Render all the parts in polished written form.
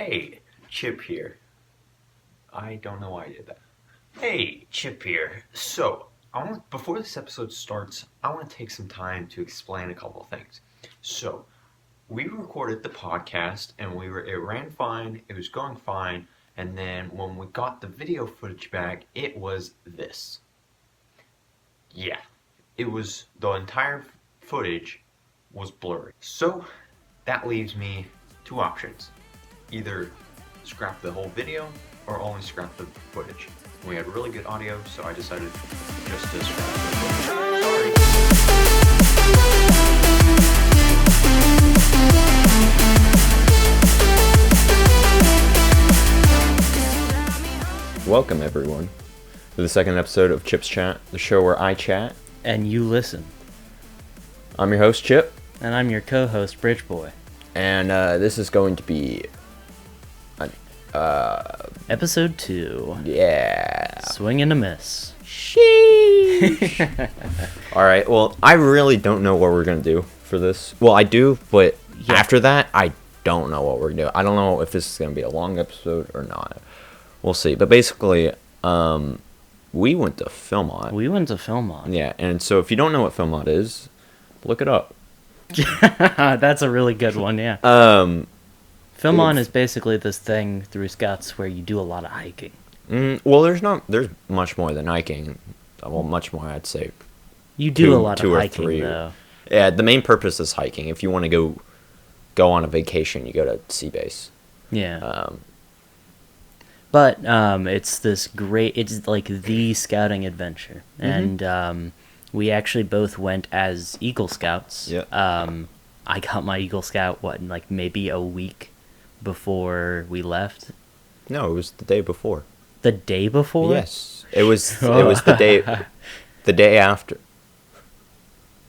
Hey, Chip here. I don't know why I did that. Hey, Chip here. Before this episode starts, I want to take some time to explain a couple of things. So, we recorded the podcast and it ran fine, it was going fine, and then when we got the video footage back, it was this. Yeah, the entire footage was blurry. So, that leaves me two options. Either scrap the whole video or only scrap the footage. We had really good audio, so I decided just to scrap the footage. Sorry. Welcome everyone to the second episode of Chip's Chat, the show where I chat and you listen. I'm your host Chip, and I'm your co-host Bridgeboy. And this is going to be episode 2. Yeah. Swing and a miss. Sheesh. Alright, well, I really don't know what we're going to do for this. Well, I do, but after that, I don't know what we're going to do. I don't know if this is going to be a long episode or not. We'll see. But basically, we went to Philmont. Yeah, and so if you don't know what Philmont is, look it up. That's a really good one, yeah. Philmont is basically this thing through Scouts where you do a lot of hiking. Well, there's much more than hiking. Well, much more, I'd say. You do a lot of hiking, though. Yeah, the main purpose is hiking. If you want to go on a vacation, you go to Sea Base. Yeah. But it's like the scouting adventure. Mm-hmm. And we actually both went as Eagle Scouts. Yeah. I got my Eagle Scout, maybe a week before we left? No, it was the day before. The day before? Yes. It was the day after.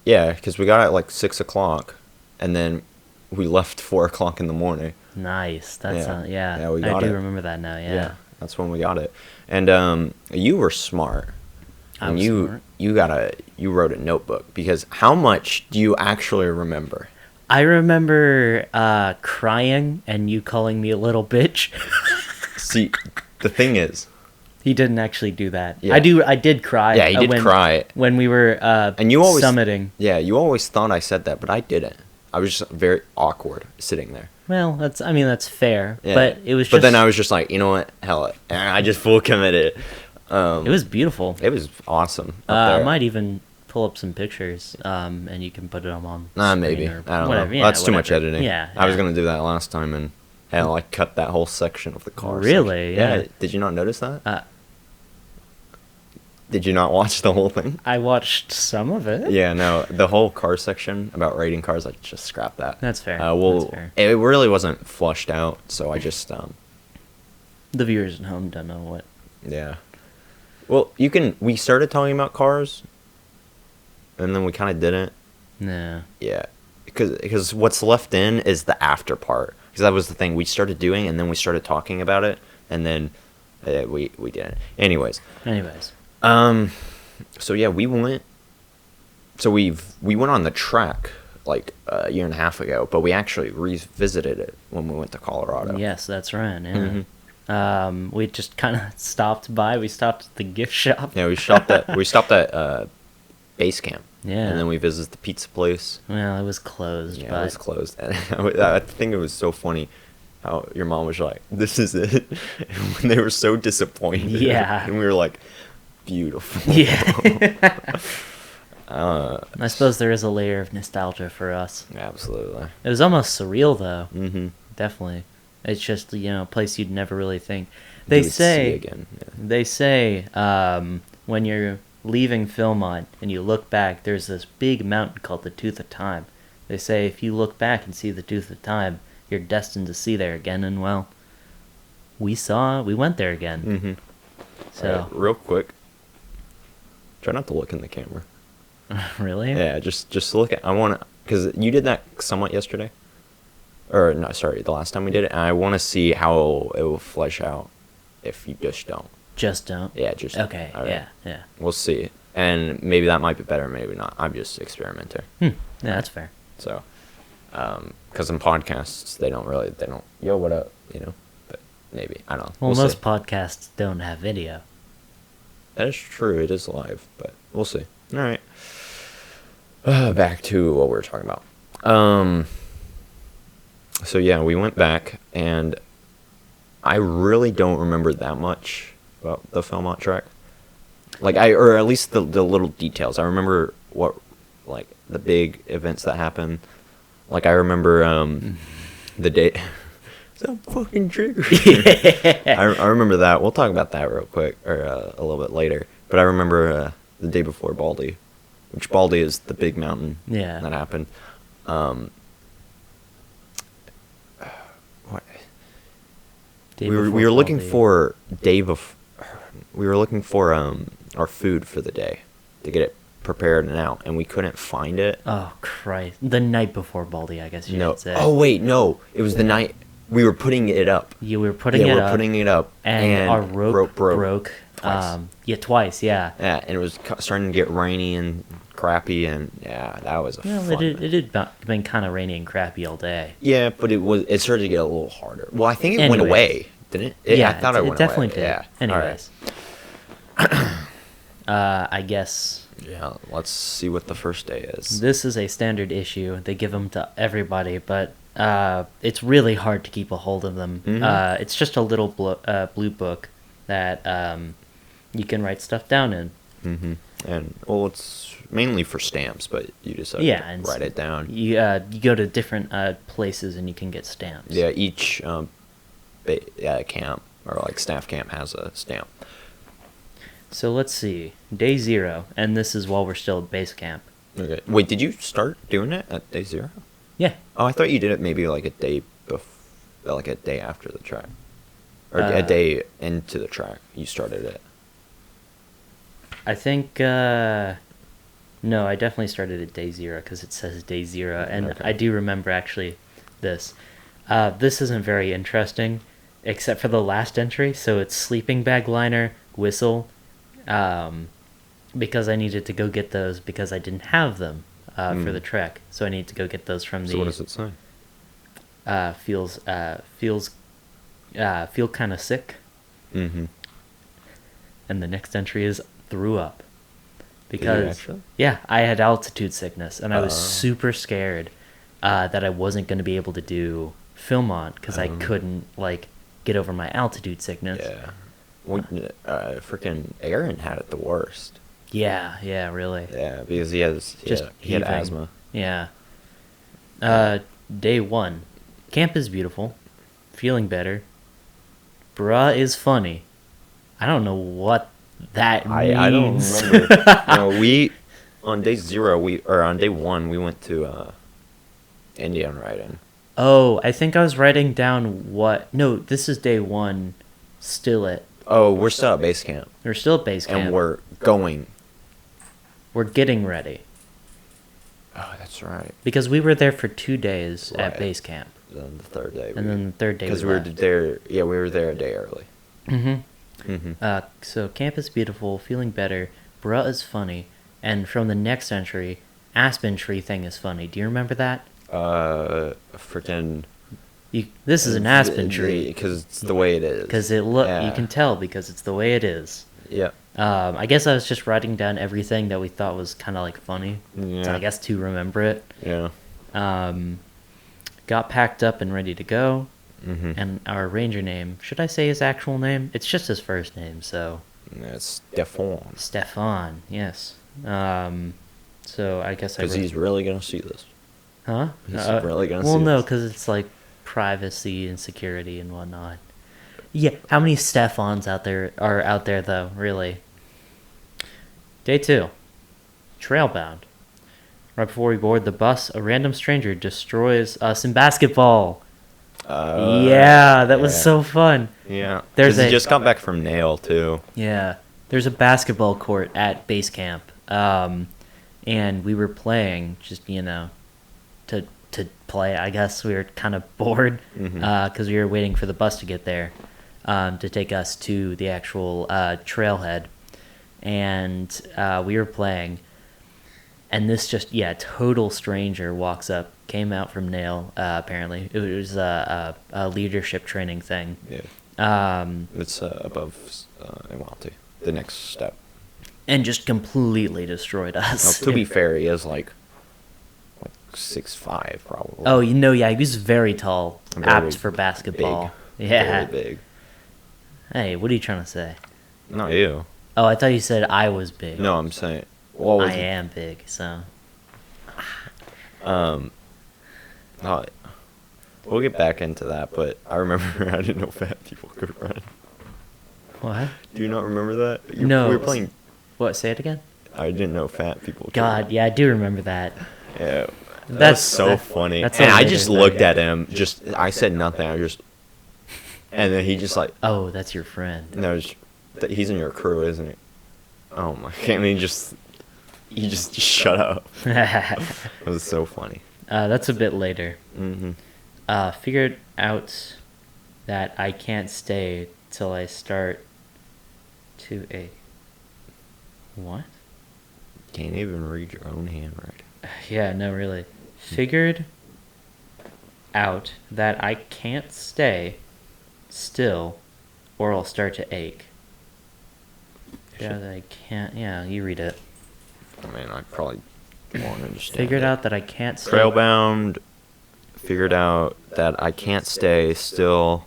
Yeah, because we got at 6 o'clock, and then we left 4 o'clock in the morning. Nice. That's yeah, we got I it. do remember that now, yeah. That's when we got it. And you were smart. I was smart. You wrote a notebook, because how much do you actually remember? I remember crying and you calling me a little bitch. See, the thing is, he didn't actually do that. Yeah. I did cry. Yeah, he did cry when we were and you always, summiting. Yeah, you always thought I said that, but I didn't. I was just very awkward sitting there. Well, that's fair. Yeah. But it was. But then I was just like, you know what? Hell, I just full committed. It was beautiful. It was awesome. I might even pull up some pictures, and you can put them on. Maybe. I don't know. Yeah, that's too much editing. Yeah. I was gonna do that last time, and hell, I cut that whole section of the car. Really? Yeah. Did you not notice that? Did you not watch the whole thing? I watched some of it. Yeah, no, the whole car section about rating cars, I just scrapped that. That's fair. That's fair. It really wasn't flushed out, so I just The viewers at home don't know what. Yeah. Well, we started talking about cars, and then we kind of didn't. No. Yeah, because what's left in is the after part. Because that was the thing we started doing, and then we started talking about it, and then we didn't. Anyways. So yeah, we went on the track a year and a half ago, but we actually revisited it when we went to Colorado. Yes, that's right. Yeah. Mm-hmm. We just kind of stopped by. We stopped at the gift shop. Yeah, we stopped at base camp. Yeah. And then we visited the pizza place. Well, it was closed. Yeah, it was closed. And I think it was so funny how your mom was like, "This is it," and when they were so disappointed. Yeah. And we were like, "Beautiful." Yeah. I suppose there is a layer of nostalgia for us. Absolutely. It was almost surreal, though. Mm-hmm. Definitely. It's just, a place you'd never really think. They say when you're leaving Philmont and you look back, there's this big mountain called the Tooth of Time. They say if you look back and see the Tooth of Time, you're destined to see there again. And well, we went there again. Mm-hmm. So right, real quick, try not to look in the camera. Really? Yeah, just look at. I want to, because you did that somewhat yesterday. Or, no, sorry, the last time we did it, and I want to see how it will flesh out if you just don't. Just don't? Yeah, just okay, right. Yeah. We'll see. And maybe that might be better, maybe not. I'm just experimenter. Yeah, that's fair. So, because in podcasts, they don't, yo, what up? But maybe, I don't know. Well, We'll most see. podcasts don't have video. That is true. It is live, but we'll see. All right. Back to what we were talking about. So yeah, we went back, and I really don't remember that much about the Philmont track. Or at least the little details. I remember like the big events that happened. Like I remember the day. Stop fucking triggering. I remember that. We'll talk about that real quick, or a little bit later. But I remember the day before Baldy, which Baldy is the big mountain that happened. What? We were looking for we were looking for our food for the day to get it prepared and out, and we couldn't find it. Oh Christ! The night before Baldy, I guess you should say. Oh wait, no, it was the night we were putting it up. You were putting it up. putting it up, and our rope broke. Twice. Twice. Yeah. Yeah, and it was starting to get rainy and crappy, and yeah, that was a Well, fun. it had been kind of rainy and crappy all day. Yeah, but it started to get a little harder. Well, I think it went away, didn't it? Yeah, I thought it went definitely away. did. Yeah. Anyways, I guess. Yeah, let's see what the first day is. This is a standard issue. They give them to everybody, but it's really hard to keep a hold of them. Mhm. It's just a little blue book that you can write stuff down in. Mm-hmm. And well, it's mainly for stamps, but you just have and to write it down. You go to different places and you can get stamps. Yeah, each camp or like staff camp has a stamp. So let's see. Day 0, and this is while we're still at base camp. Okay. Wait, did you start doing it at day 0? Yeah. Oh, I thought you did it maybe like a day like a day after the track, or a day into the track. You started it. I think no, I definitely started at day 0 because it says day 0, and Okay. I do remember actually this. This isn't very interesting, except for the last entry. So it's sleeping bag liner, whistle, because I needed to go get those because I didn't have them for the trek. So I need to go get those from So what does it say? Feel kind of sick. Mm-hmm. And the next entry is threw up. Did you Because actually? yeah, I had altitude sickness, and I was Oh. super scared that I wasn't going to be able to do Philmont because I couldn't get over my altitude sickness. Yeah. Well, freaking Aaron had it the worst. Yeah, really. Yeah, because he had heaving. asthma. Yeah. Day 1. Camp is beautiful. Feeling better. Bruh is funny. I don't know what that means. I don't remember. We on day 0 on day 1 we went to Indian riding. Oh, I think I was writing down what... No, this is day 1. Still at... Oh, we're still at base camp. We're still at base camp. And we're going. We're getting ready. Oh, that's right. Because we were there for 2 days at Right. base camp. Then the third day. And then the third day because we we were left. there. Yeah, we were there a day early. Mm-hmm. Mm-hmm. So camp is beautiful, feeling better, bruh is funny, and from the next entry, aspen tree thing is funny. Do you remember that? Freaking. This is an aspen tree. Because it's the way it is. Because you can tell because it's the way it is. Yeah. I guess I was just writing down everything that we thought was kind of funny. Yeah. So I guess to remember it. Yeah. Got packed up and ready to go. Mm-hmm. And our ranger name, should I say his actual name? It's just his first name, so. That's Stefan. Stefan, yes. So I guess I Because he's really gonna see this. Huh? He's really gonna well, see no, this. because it's privacy and security and whatnot. Yeah, how many Stefans are out there though? Really. Day 2, trailbound. Right before we board the bus, a random stranger destroys us in basketball. Yeah, that was so fun. Yeah. There's He just got back from Nail too. Yeah, there's a basketball court at base camp, and we were playing just to play. I guess we were kind of bored because we were waiting for the bus to get there to take us to the actual trailhead, and we were playing. And this just, total stranger walks up, came out from Nail, apparently. It was a leadership training thing. Yeah. It's above Iwalti, the next step. And just completely destroyed us. Now, to be fair, he is like 6'5", probably. Oh, he was very tall, Very apt for basketball. big. Yeah. Very big. Hey, what are you trying to say? Not you. Oh, I thought you said I was big. No, I'm saying. Well, I am big, so. We'll get back into that, but I remember I didn't know fat people could run. What? Do you not remember that? No. We were playing. What? Say it again. I didn't know fat people could God, run. yeah, I do remember that. Yeah. That's That's so funny. that's And a I later just thing. looked at him. I said nothing. And then he just like, Oh, that's your friend. no, he's in your crew, isn't he? Oh my! And he just shut up. It was so funny. That's a bit later. Mm-hmm. Figured out that I can't stay till I start to a. What? Can't even read your own handwriting. Yeah, no, really. Figured out that I can't stay still or I'll start to ache. Yeah, that I can't. Yeah, you read it. I mean, I probably won't understand. Figured it. out that I can't stay. Trailbound. Figured out that I can't stay still,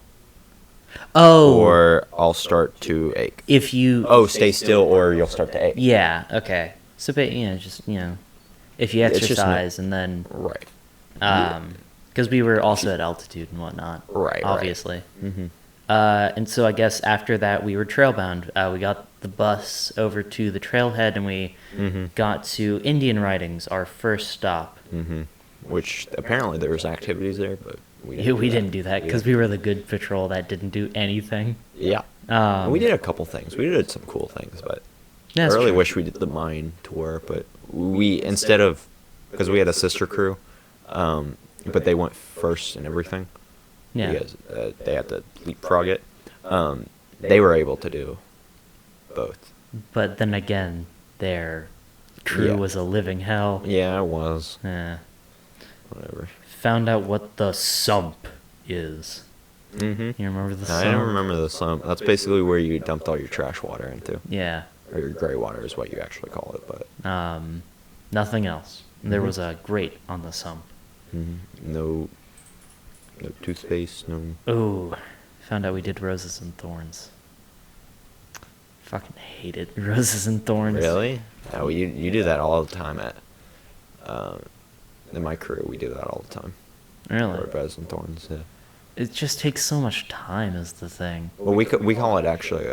Oh! or I'll start to ache. If you. Oh, stay still, or you'll start to ache. Yeah, okay. So, just, if you It's just exercise and then. Right. Because we were also at altitude and whatnot. Right. Obviously. Mm-hmm. And so I guess after that we were trailbound. We got the bus over to the trailhead and we Mm-hmm. got to Indian Ridings, our first stop. Mm-hmm. Which apparently there was activities there, but we Didn't do that because we were the good patrol that didn't do anything. Yeah. We did a couple things. We did some cool things, but I really wish we did the mine tour. But we instead of because we had a sister crew, but they went first and everything. Yeah. Because they had to leapfrog it. They were able to do both. But then again, their crew Yeah. was a living hell. Yeah, it was. Yeah. Whatever. Found out what the sump is. Mm-hmm. You remember the sump? I don't remember the sump. That's basically where you dumped all your trash water into. Yeah. Or your gray water is what you actually call it, but Nothing else. There Mhm. was a grate on the sump. no toothpaste, no. Ooh, found out we did roses and thorns. Fucking hated roses and thorns. Really? No, you do that all the time at. In my crew, we do that all the time. Really? Roses and thorns. Yeah. It just takes so much time is the thing. Well, we call it actually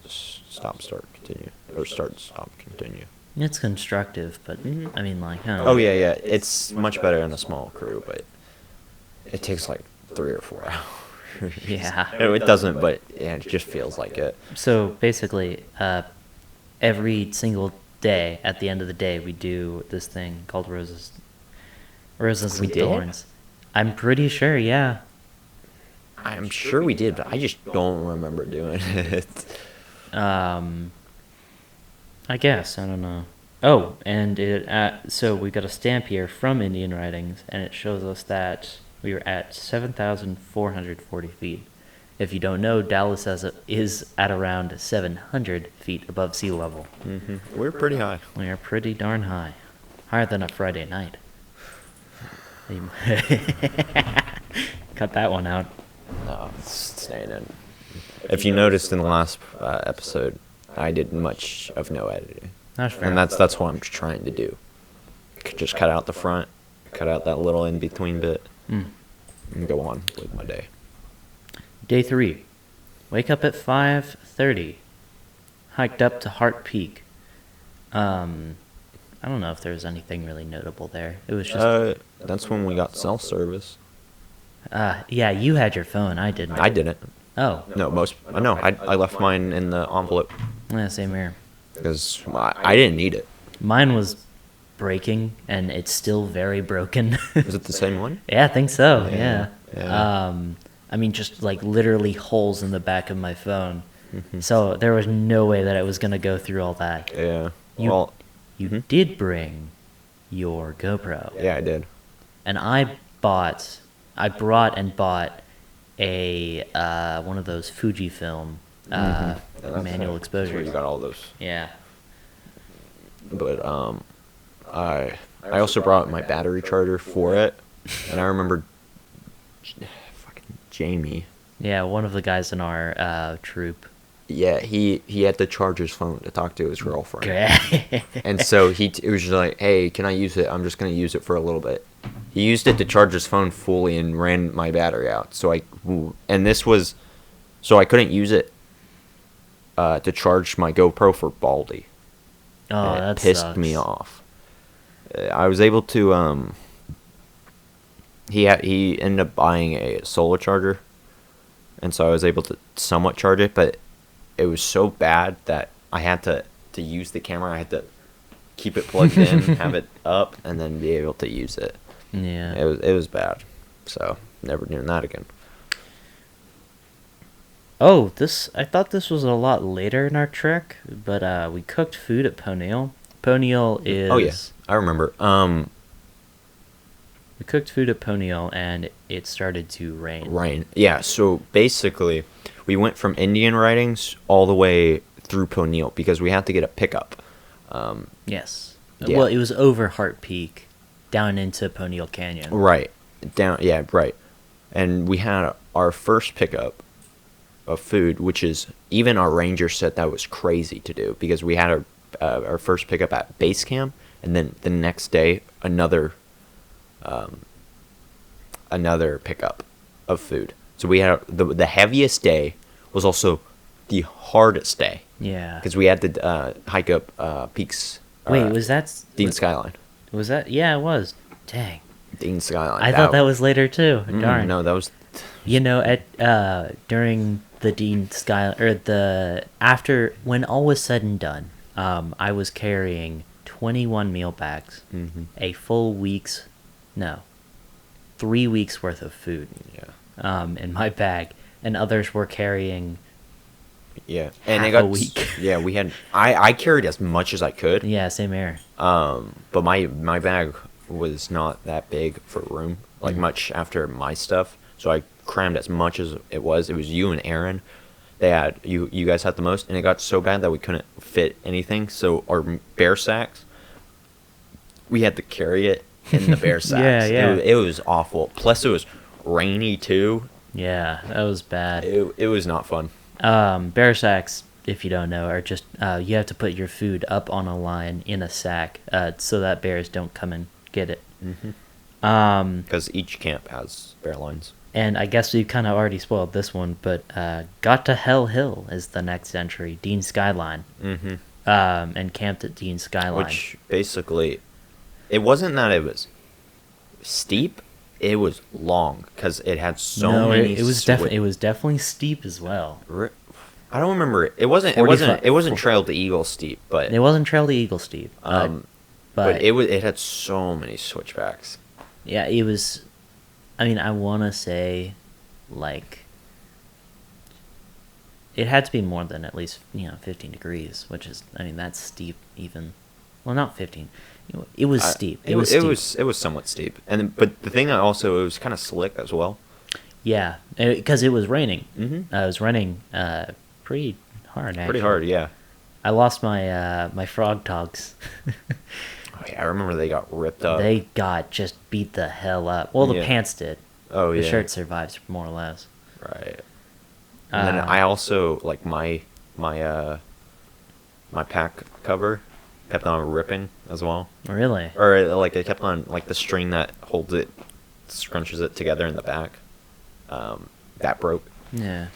stop, start, continue, or start, stop, continue. It's constructive, but Mhm. I mean, like, huh? Oh yeah. It's much better in a small crew, but it takes like 3 or 4 hours. Yeah. No, it doesn't, but yeah, it just feels like it. So basically, every single day, at the end of the day, we do this thing called roses We and did? thorns. I'm pretty sure, yeah. I'm sure we did, but I just don't remember doing it. I guess, I don't know. Oh, and so we got a stamp here from Indian Writings, and it shows us that we were at 7,440 feet. If you don't know, Dallas is at around 700 feet above sea level. We're pretty high. We are pretty darn high. Higher than a Friday night. Cut that one out. No, it's staying in. If you noticed in the last episode, I did much of no editing, That's fair. and that's what I'm trying to do. Just cut out the front, cut out that little in between bit, and go on with my day. Day 3. Wake up at 5:30. Hiked up to Hart Peak. I don't know if there was anything really notable there. It was just... That's when we got cell service. yeah, you had your phone. I didn't. I didn't. Oh. No, I left mine in the envelope Yeah, same here. because I didn't need it. Mine was breaking, and it's still very broken. Is it the same one? Yeah, I think so. Yeah. Yeah. I mean, just like literally holes in the back of my phone. So there was no way that I was gonna go through all that. Yeah. You- Well, You did bring your GoPro. Yeah, I did. And I brought and bought a one of those Fujifilm Yeah, that's manual that's where exposures. you got all those. Yeah. But I also brought my battery charger for it, and I remember fucking Jamie. Yeah, one of the guys in our troop. Yeah, he had to charge his phone to talk to his girlfriend. Okay. And so it was just like, hey, can I use it? I'm just gonna use it for a little bit. He used it to charge his phone fully and ran my battery out. So I couldn't use it to charge my GoPro for Baldy. Oh, And it that pissed sucks. me off. I was able to he ended up buying a solar charger, and so I was able to somewhat charge it, but it was so bad that I had to use the camera. I had to keep it plugged in, have it up, and then be able to use it. Yeah. It was bad. So never doing that again. Oh, I thought this was a lot later in our trek, but we cooked food at Poneal. Poneal is... Oh yeah, I remember. We cooked food at Poneal, and it started to rain. Rain. Yeah, so basically, we went from Indian Ridings all the way through Poneal because we had to get a pickup. Yes. Yeah. Well, it was over Heart Peak, down into Poneal Canyon. Right. Right. And we had our first pickup of food, which is, even our ranger said that was crazy to do because we had our first pickup at base camp, and then the next day another pickup of food. So we had the heaviest day was also the hardest day Yeah. because we had to hike up peaks. Wait, was that... Dean Skyline? Was that... Yeah, it was. Dang. Dean Skyline. I thought that was later, too. Darn. No, that was. You know, during the Dean Skyline... Or when all was said and done, I was carrying 21 meal bags, a full 3 weeks worth of food in my bag, and others were carrying Yeah, half and it got a week. Yeah, we had. I carried as much as I could. Yeah, same here. But my bag was not that big for room, like much after my stuff. So I crammed as much as it was. It was you and Aaron. They had you guys had the most, and it got so bad that we couldn't fit anything. So our bear sacks, we had to carry it in the bear sacks. Yeah. It was awful. Plus it was rainy too. Yeah, that was bad. It was not fun. Bear sacks, if you don't know, are just you have to put your food up on a line in a sack so that bears don't come and get it. Because each camp has bear lines. And I guess we've kind of already spoiled this one, but got to Hell Hill is the next entry, Dean Skyline, and camped at Dean Skyline. Which basically, it wasn't that it was steep; it was long because it had so many. It was definitely steep as well. I don't remember it. It wasn't 45 it wasn't Trail to Eagle steep, but It wasn't Trail to Eagle steep, but it had so many switchbacks. Yeah, it was. I mean, I want to say, like, it had to be more than at least 15 degrees, which is, I mean, that's steep even. Well, not 15. It was steep. It was steep. It was somewhat steep, but the thing it was kind of slick as well. Yeah, because it was raining. Mm-hmm. It was raining pretty hard. Actually. Pretty hard, yeah. I lost my my frog togs. Oh, yeah, I remember they got ripped up. They got just beat the hell up. Well, the Yeah. pants did. Oh yeah. The shirt survives more or less. Right. And then I also like my pack cover kept on ripping as well. Really? Or like it kept on like the string that holds it, scrunches it together in the back. That broke. Yeah.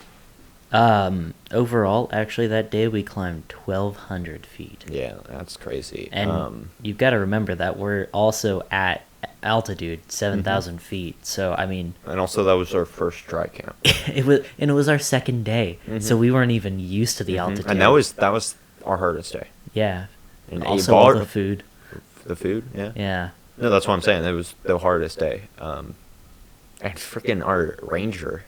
Overall, actually, that day we climbed 1,200 feet. Yeah, that's crazy. And you've got to remember that we're also at altitude, 7,000 feet. So, I mean... And also that was our first dry camp. it was our second day, so we weren't even used to the altitude. And that was our hardest day. Yeah. And Also all the food. The food, yeah. Yeah. No, that's what I'm saying. It was the hardest day. And freaking our ranger,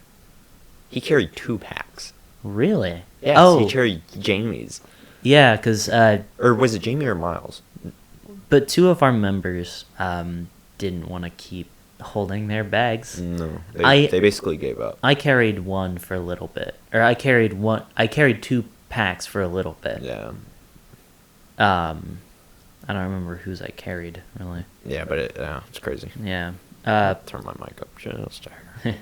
he carried 2 packs. Really? Yes, Oh. he carried Jamie's. Yeah, because... Or was it Jamie or Miles? But two of our members didn't want to keep holding their bags. No, I- they basically gave up. I carried one for a little bit, or I carried 2 packs for a little bit. Yeah. I don't remember whose I carried really. Yeah, but it's crazy. Yeah. Turn my mic up just higher.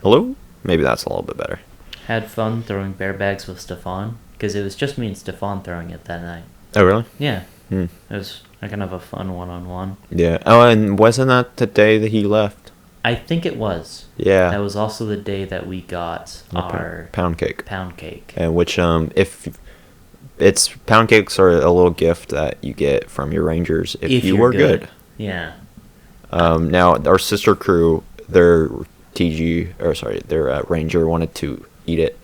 Hello? Maybe that's a little bit better. Had fun throwing bear bags with Stefan because it was just me and Stefan throwing it that night. Oh, really? Yeah. Hmm. It was kind of a fun one-on-one. Yeah. Oh, and wasn't that the day that he left? I think it was. Yeah. That was also the day that we got our pound cake. pound cake. And which, if it's pound cakes are a little gift that you get from your rangers if you you're were good. Yeah. Now our sister crew, their ranger wanted to eat it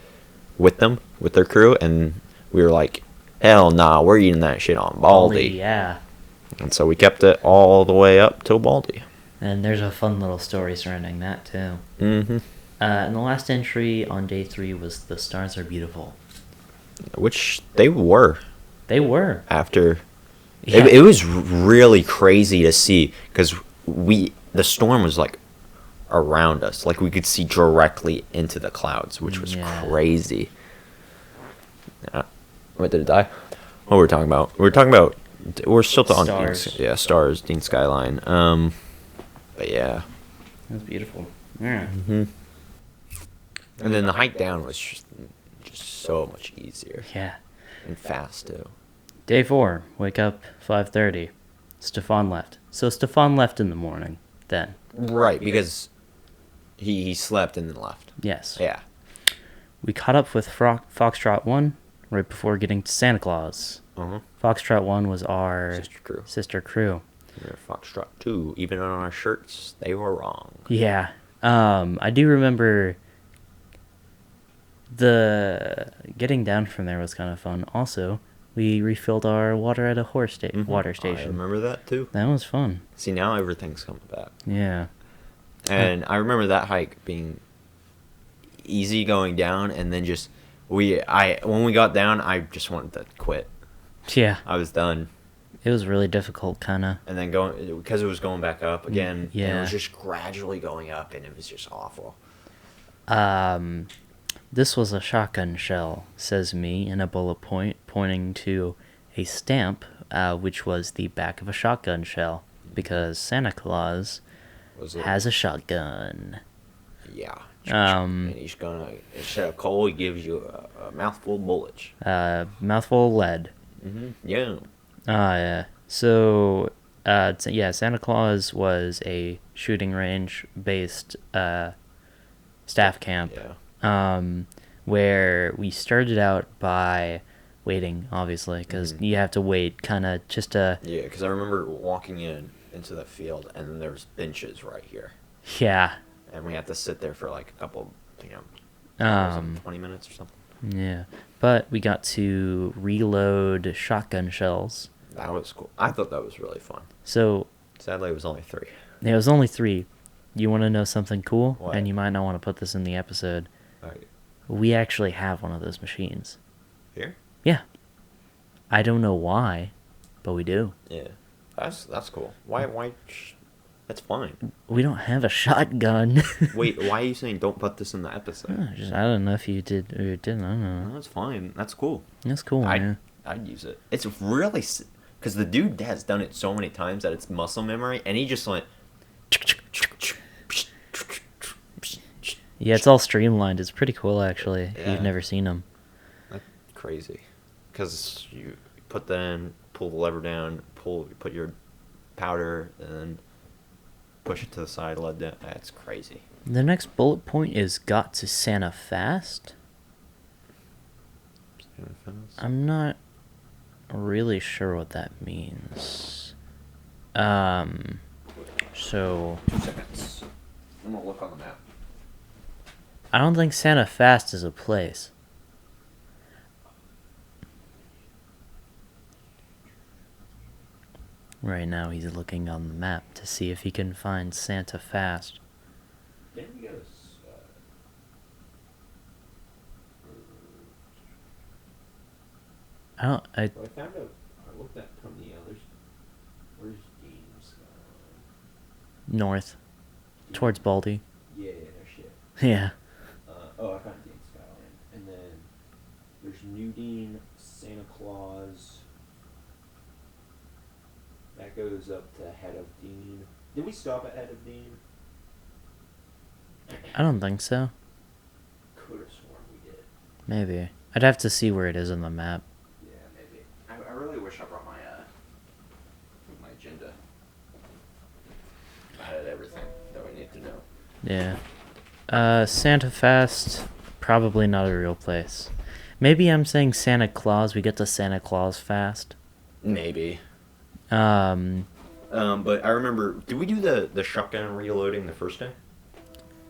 with them, with their crew, and we were like, hell nah, we're eating that shit on Baldy. Yeah. And so we kept it all the way up till Baldy. And there's a fun little story surrounding that too. Mm-hmm. And the last entry on day 3 was "The Stars Are Beautiful." Which they were. They were. After Yeah. it was really crazy to see because the storm was like around us, like we could see directly into the clouds, which was Yeah. crazy. What did it die? What were we talking about? We're still on Stars. Stars, Dean Skyline. But yeah. It was beautiful. Yeah. Mm-hmm. And then the hike down was just so much easier Yeah. and fast too. Day 4, wake up 5:30. Stefan left. So Stefan left in the morning then. Right, because he slept and then left. Yes. Yeah. We caught up with Foxtrot 1 right before getting to Santa Claus. Uh-huh. Foxtrot 1 was our Sister crew. crew. We're Foxtrot 2. Even on our shirts, they were wrong. Yeah. I do remember the getting down from there was kind of fun. Also, we refilled our water at a water I station. remember that too. That was fun. See, now everything's coming back. Yeah. And I remember that hike being easy going down, and then just when we got down, I just wanted to quit. Yeah. I was done. It was really difficult, kind of. And then because it was going back up again. Yeah. And it was just gradually going up, and it was just awful. This was a shotgun shell, says me, in a bullet point, pointing to a stamp, which was the back of a shotgun shell, because Santa Claus has a shotgun. Yeah. Um, And he's gonna, instead of coal, he gives you a mouthful of bullets. Mouthful of lead. Mm-hmm. Yeah. Yeah. So, Santa Claus was a shooting range based staff camp. Yeah. Where we started out by waiting, obviously, because you have to wait, kind of just to. Yeah, because I remember walking into the field, and then there was benches right here, Yeah. and we had to sit there for like a couple, 20 minutes or something. Yeah, but we got to reload shotgun shells. That was cool. I thought that was really fun. So Sadly, it was only 3. there was only 3. You want to know something cool? What? And you might not want to put this in the episode. Right. We actually have one of those machines. Here? Yeah. I don't know why, but we do. Yeah. That's cool. Why? That's fine. We don't have a shotgun. Wait, why are you saying don't put this in the episode? I don't know if you did or you didn't. I don't know. No, that's fine. That's cool. That's cool, man. I'd use it. It's really because the dude has done it so many times that it's muscle memory, and he just went. Yeah, it's all streamlined. It's pretty cool, actually. If Yeah. you've never seen them. That's crazy. Because you put that in, pull the lever down, put your powder, and then push it to the side, let down. That's crazy. The next bullet point is got to Santa fast. I'm not really sure what that means. So 2 seconds. I'm gonna look on the map. I don't think Santa Fast is a place. Right now he's looking on the map to see if he can find Santa Fast. Didn't we go to I I found out. I looked at from the others. Where's Dean's? North, towards Baldy. Yeah, no shit. Yeah. I found Dean Skyline. And then there's New Dean, Santa Claus. That goes up to Head of Dean. Did we stop at Head of Dean? I don't think so. Could have sworn we did. Maybe. I'd have to see where it is on the map. Yeah, maybe. I really wish I brought my agenda. I had everything that we need to know. Yeah. Santa Fest, probably not a real place. Maybe I'm saying Santa Claus. We get to Santa Claus fast. Maybe. But But I remember, did we do the shotgun reloading the first day?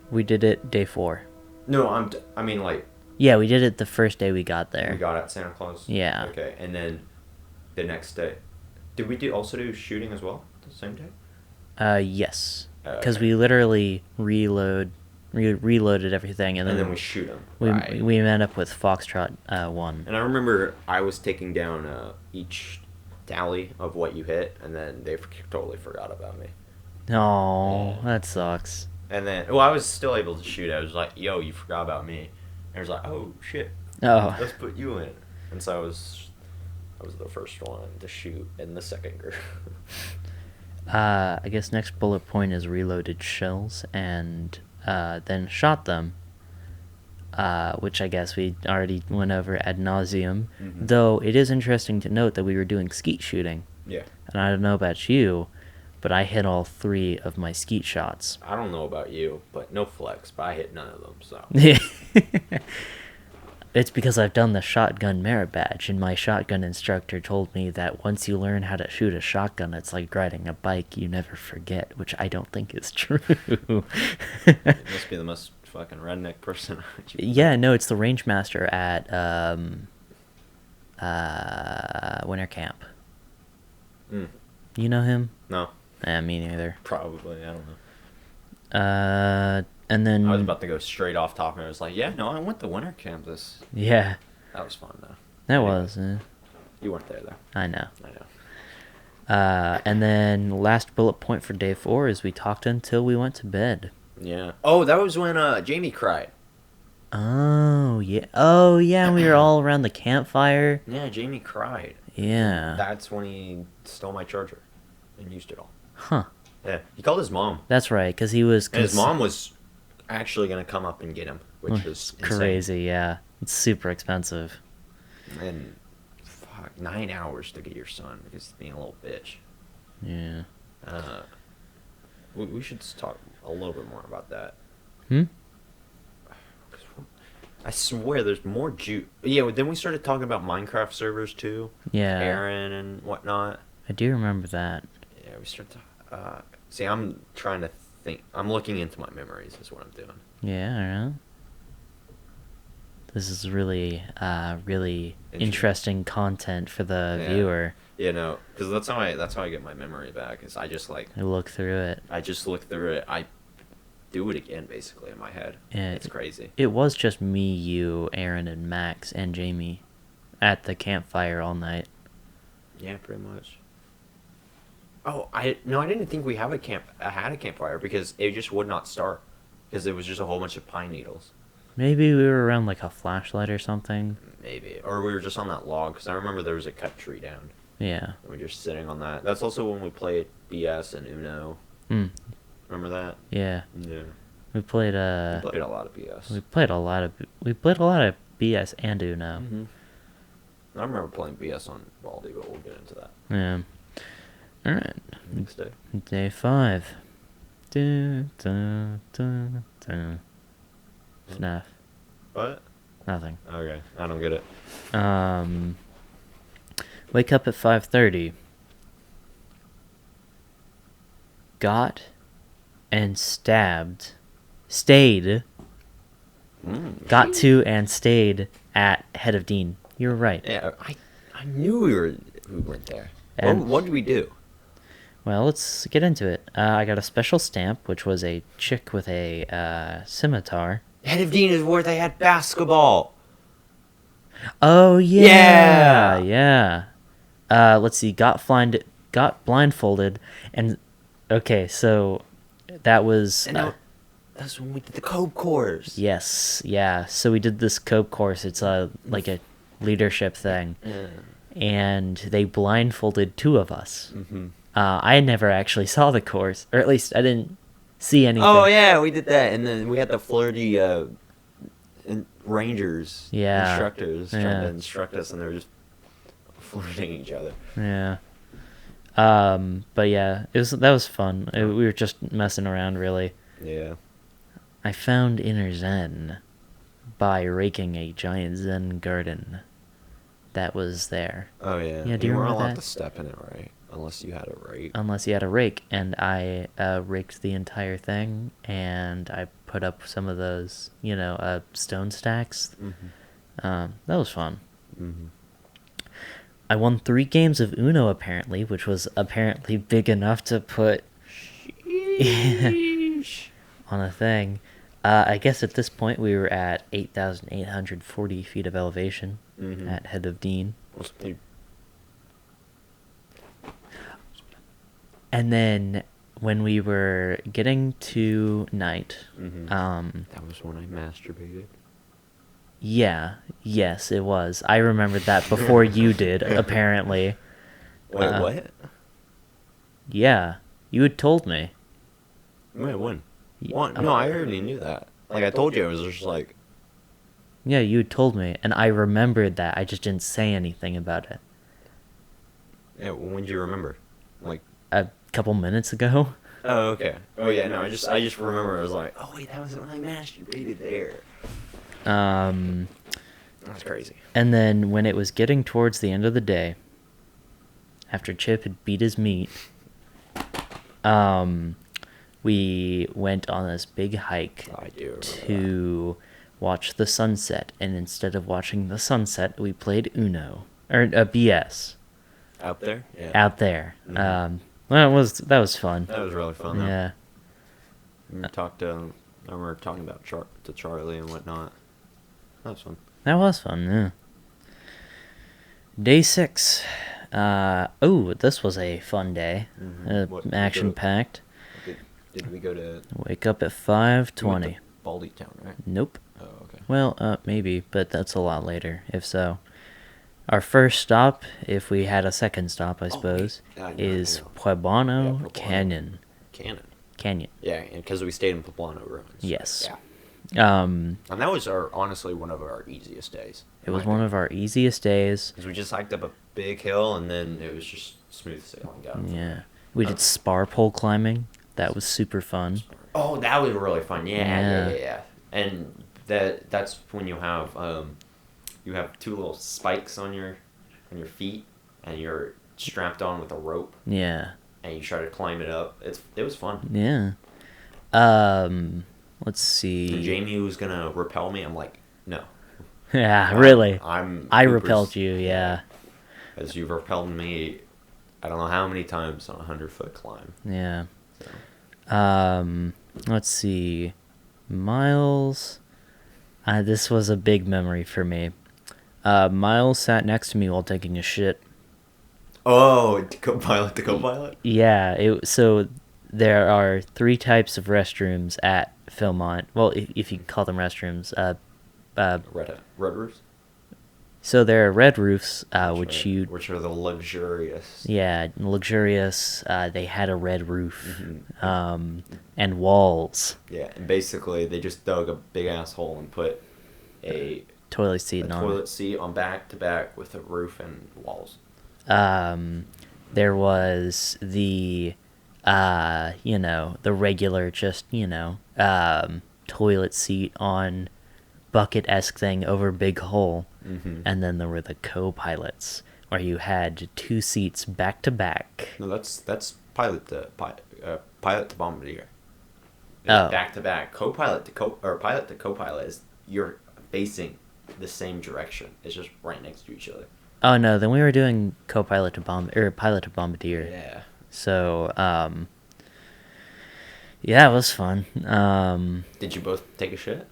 we did it day 4. No, I mean like Yeah, we did it the first day we got there. we got at Santa Claus. Yeah. Okay, and then the next day, did we also do shooting as well the same day? Yes. Because Okay. we literally reloaded everything, and then we shoot them. we met up with Foxtrot 1. And I remember I was taking down each tally of what you hit, and then they totally forgot about me. Oh, Yeah. that sucks. And then, well, I was still able to shoot. I was like, "Yo, you forgot about me." And I was like, "Oh shit, Oh. let's put you in." And so I was the first one to shoot in the second group. I guess next bullet point is reloaded shells and then shot them, which I guess we already went over ad nauseum. Mhm. Though it is interesting to note that we were doing skeet shooting, Yeah. and I don't know about you, but I hit all 3 of my skeet shots. I don't know about you, but no flex. But I hit none of them. So. It's because I've done the shotgun merit badge, and my shotgun instructor told me that once you learn how to shoot a shotgun, it's like riding a bike, you never forget, which I don't think is true. You must be the most fucking redneck person. Yeah, no, it's the range master at winter camp. Mm. You know him? No, Me neither. probably. I don't know. And then I was about to go straight off top, and I was like, "Yeah, no, I went to winter camp. yeah, That was fun though." that Anyway, was. You weren't there though. I know. I know. And then last bullet point for day 4 is we talked until we went to bed. Yeah. Oh, that was when Jamie cried. Oh yeah. Oh yeah. We were all around the campfire. Yeah, Jamie cried. Yeah. That's when he stole my charger and used it all. Huh. Yeah. He called his mom. That's right, because he was. And his mom was actually gonna come up and get him, which was insane. crazy. Yeah, it's super expensive. And fuck, 9 hours to get your son because he's being a little bitch. Yeah. We should talk a little bit more about that. Hmm. I swear there's more Yeah, then we started talking about Minecraft servers too. Yeah. Aaron and whatnot. I do remember that. Yeah, we started see, I'm trying to think. I'm looking into my memories is what I'm doing. Yeah. Alright. This is really, really Interesting. interesting content for the Yeah. viewer. You know, because that's how I get my memory back. Is I just I look through it. I just look through it. I do it again basically in my head. Yeah, It's crazy. It was just me, you, Aaron, and Max, and Jamie at the campfire all night. Yeah, pretty much. Oh, I didn't think we had a campfire because it just would not start because it was just a whole bunch of pine needles. Maybe we were around like a flashlight or something. Maybe, or we were just on that log because I remember there was a cut tree down. Yeah. And we were just sitting on that. That's also when we played BS and Uno. Hmm. Remember that? Yeah. Yeah. We played We played a lot of BS. we played a lot of BS and Uno. Mhm. I remember playing BS on Baldy, but we'll get into that Yeah. All right. next day. Day 5. FNAF. What? Nothing. Okay, I don't get it. Wake up at 5:30. Got and stayed. Got to and stayed at Head of Dean. You're right. Yeah, I knew we went there. And- What did we do? Well, let's get into it. I got a special stamp, which was a chick with a scimitar. Head of Dean is where they had basketball. Oh yeah, Yeah! yeah. Let's see. Got got blindfolded, and okay, so that was That's when we did the code course. yes, yeah. So we did this cope course. It's like a leadership thing, Yeah. and they blindfolded two of us. Mm-hmm. I never actually saw the course, or at least I didn't see anything. Oh yeah, we did that, and then we had the flirty rangers, Yeah. instructors trying Yeah. to instruct us, and they were just flirting each other. Yeah. But yeah, that was fun. We were just messing around, really. Yeah. I found inner zen by raking a giant zen garden that was there. Oh yeah. Yeah, do you weren't remember allowed that? to step in it, right? Unless you had a rake. Unless you had a rake, and I raked the entire thing, and I put up some of those, stone stacks. Mm-hmm. That was fun. Mm-hmm. I won 3 games of Uno, apparently, which was apparently big enough to put on a thing. I guess at this point we were at 8,840 feet of elevation Mm-hmm. at Head of Dean. And then when we were getting to night, Mm-hmm. That was when I masturbated. yes, it was. I remembered that before you did, apparently. Wait, what? Yeah, you had told me. Wait, when? What? No, I already knew that. Like, I told you, I was just like... Yeah, you had told me, and I remembered that. I just didn't say anything about it. Yeah, when did you remember? Like... A couple minutes ago? Oh, okay. Oh, yeah, no, I just remember, I was like, oh, wait, that was when I masturbated there. That's crazy. And then when it was getting towards the end of the day, after Chip had beat his meat, we went on this big hike I do remember to watch the sunset, and instead of watching the sunset, we played Uno, or BS, that. Out there? Yeah. out there. Mhm. Well, that was fun. That was really fun, though. Yeah. We I remember talking about to Charlie and whatnot. That was fun. That was fun, yeah. Day 6. This was a fun day. Mhm. What, we go- Action-packed. Did we go to... Wake up at we went 5:20. to Baldy Town, right? Nope. Oh, okay. Well, maybe, but that's a lot later, if so. Our first stop, if we had a second stop, I wait. suppose, I know. is Yeah, Pueblano Pueblano. Canyon. Canyon. Yeah, because we stayed in Poblano Ruins. Yes. Yeah. And that was honestly one of our easiest days. It was one of our easiest days. Because we just hiked up a big hill, and then it was just smooth sailing down. Yeah. We did spar pole climbing. That was super fun. Oh, that was really fun. Yeah. Yeah. And that's when you have 2 little spikes on your feet, and you're strapped on with a rope, Yeah. and you try to climb it up. It was fun. Yeah. Let's see. And Jamie was gonna repel me. I'm like, no. Yeah, really. I Repelled you, yeah. As you've repelled me, I don't know how many times on a 100-foot climb. Yeah. So. Let's see. Miles. This was a big memory for me. Miles sat next to me while taking a shit. Oh, the co-pilot? Yeah, so there are 3 types of restrooms at Philmont. Well, if you can call them restrooms. Red roofs? So there are red roofs, which are the luxurious. Yeah, luxurious. They had a red roof, Mm-hmm. and walls. Yeah, and basically they just dug a big ass hole and put a Toilet seat on. toilet seat on back to back with a roof and walls. There was the, the regular, just toilet seat on bucket-esque thing over big hole. Mm-hmm. And then there were the co-pilots, where you had 2 seats back to back. No, that's pilot to bombardier. Oh. Back to back, pilot to co-pilot is you're facing the same direction. It's just right next to each other. Oh no, then we were doing co-pilot to pilot to bombardier. Yeah. So, yeah, it was fun. Did you both take a shit?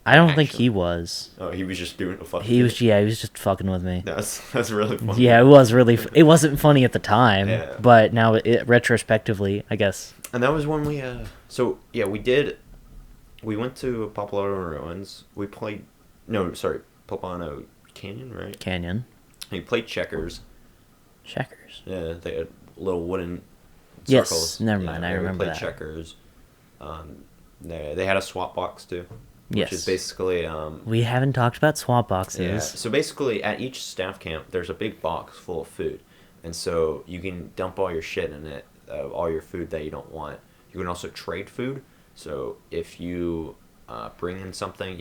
I don't think Actually. he was. Oh, he was just doing a fucking. He was just fucking with me. That's really funny. Yeah, it was really. It wasn't funny at the time, Yeah. but now retrospectively, I guess. And that was when we. So yeah, we went to Poplano Ruins. We played. No, sorry, Poplano Canyon, right? Canyon. We played checkers. Checkers. Yeah, they had little wooden Yes, circles. never mind, I remember we played that. checkers. They had a swap box too. Which Yes. is basically We haven't talked about swap boxes. yeah. So basically, at each staff camp, there's a big box full of food, and so you can dump all your shit in it, all your food that you don't want. You can also trade food. So if you bring in something,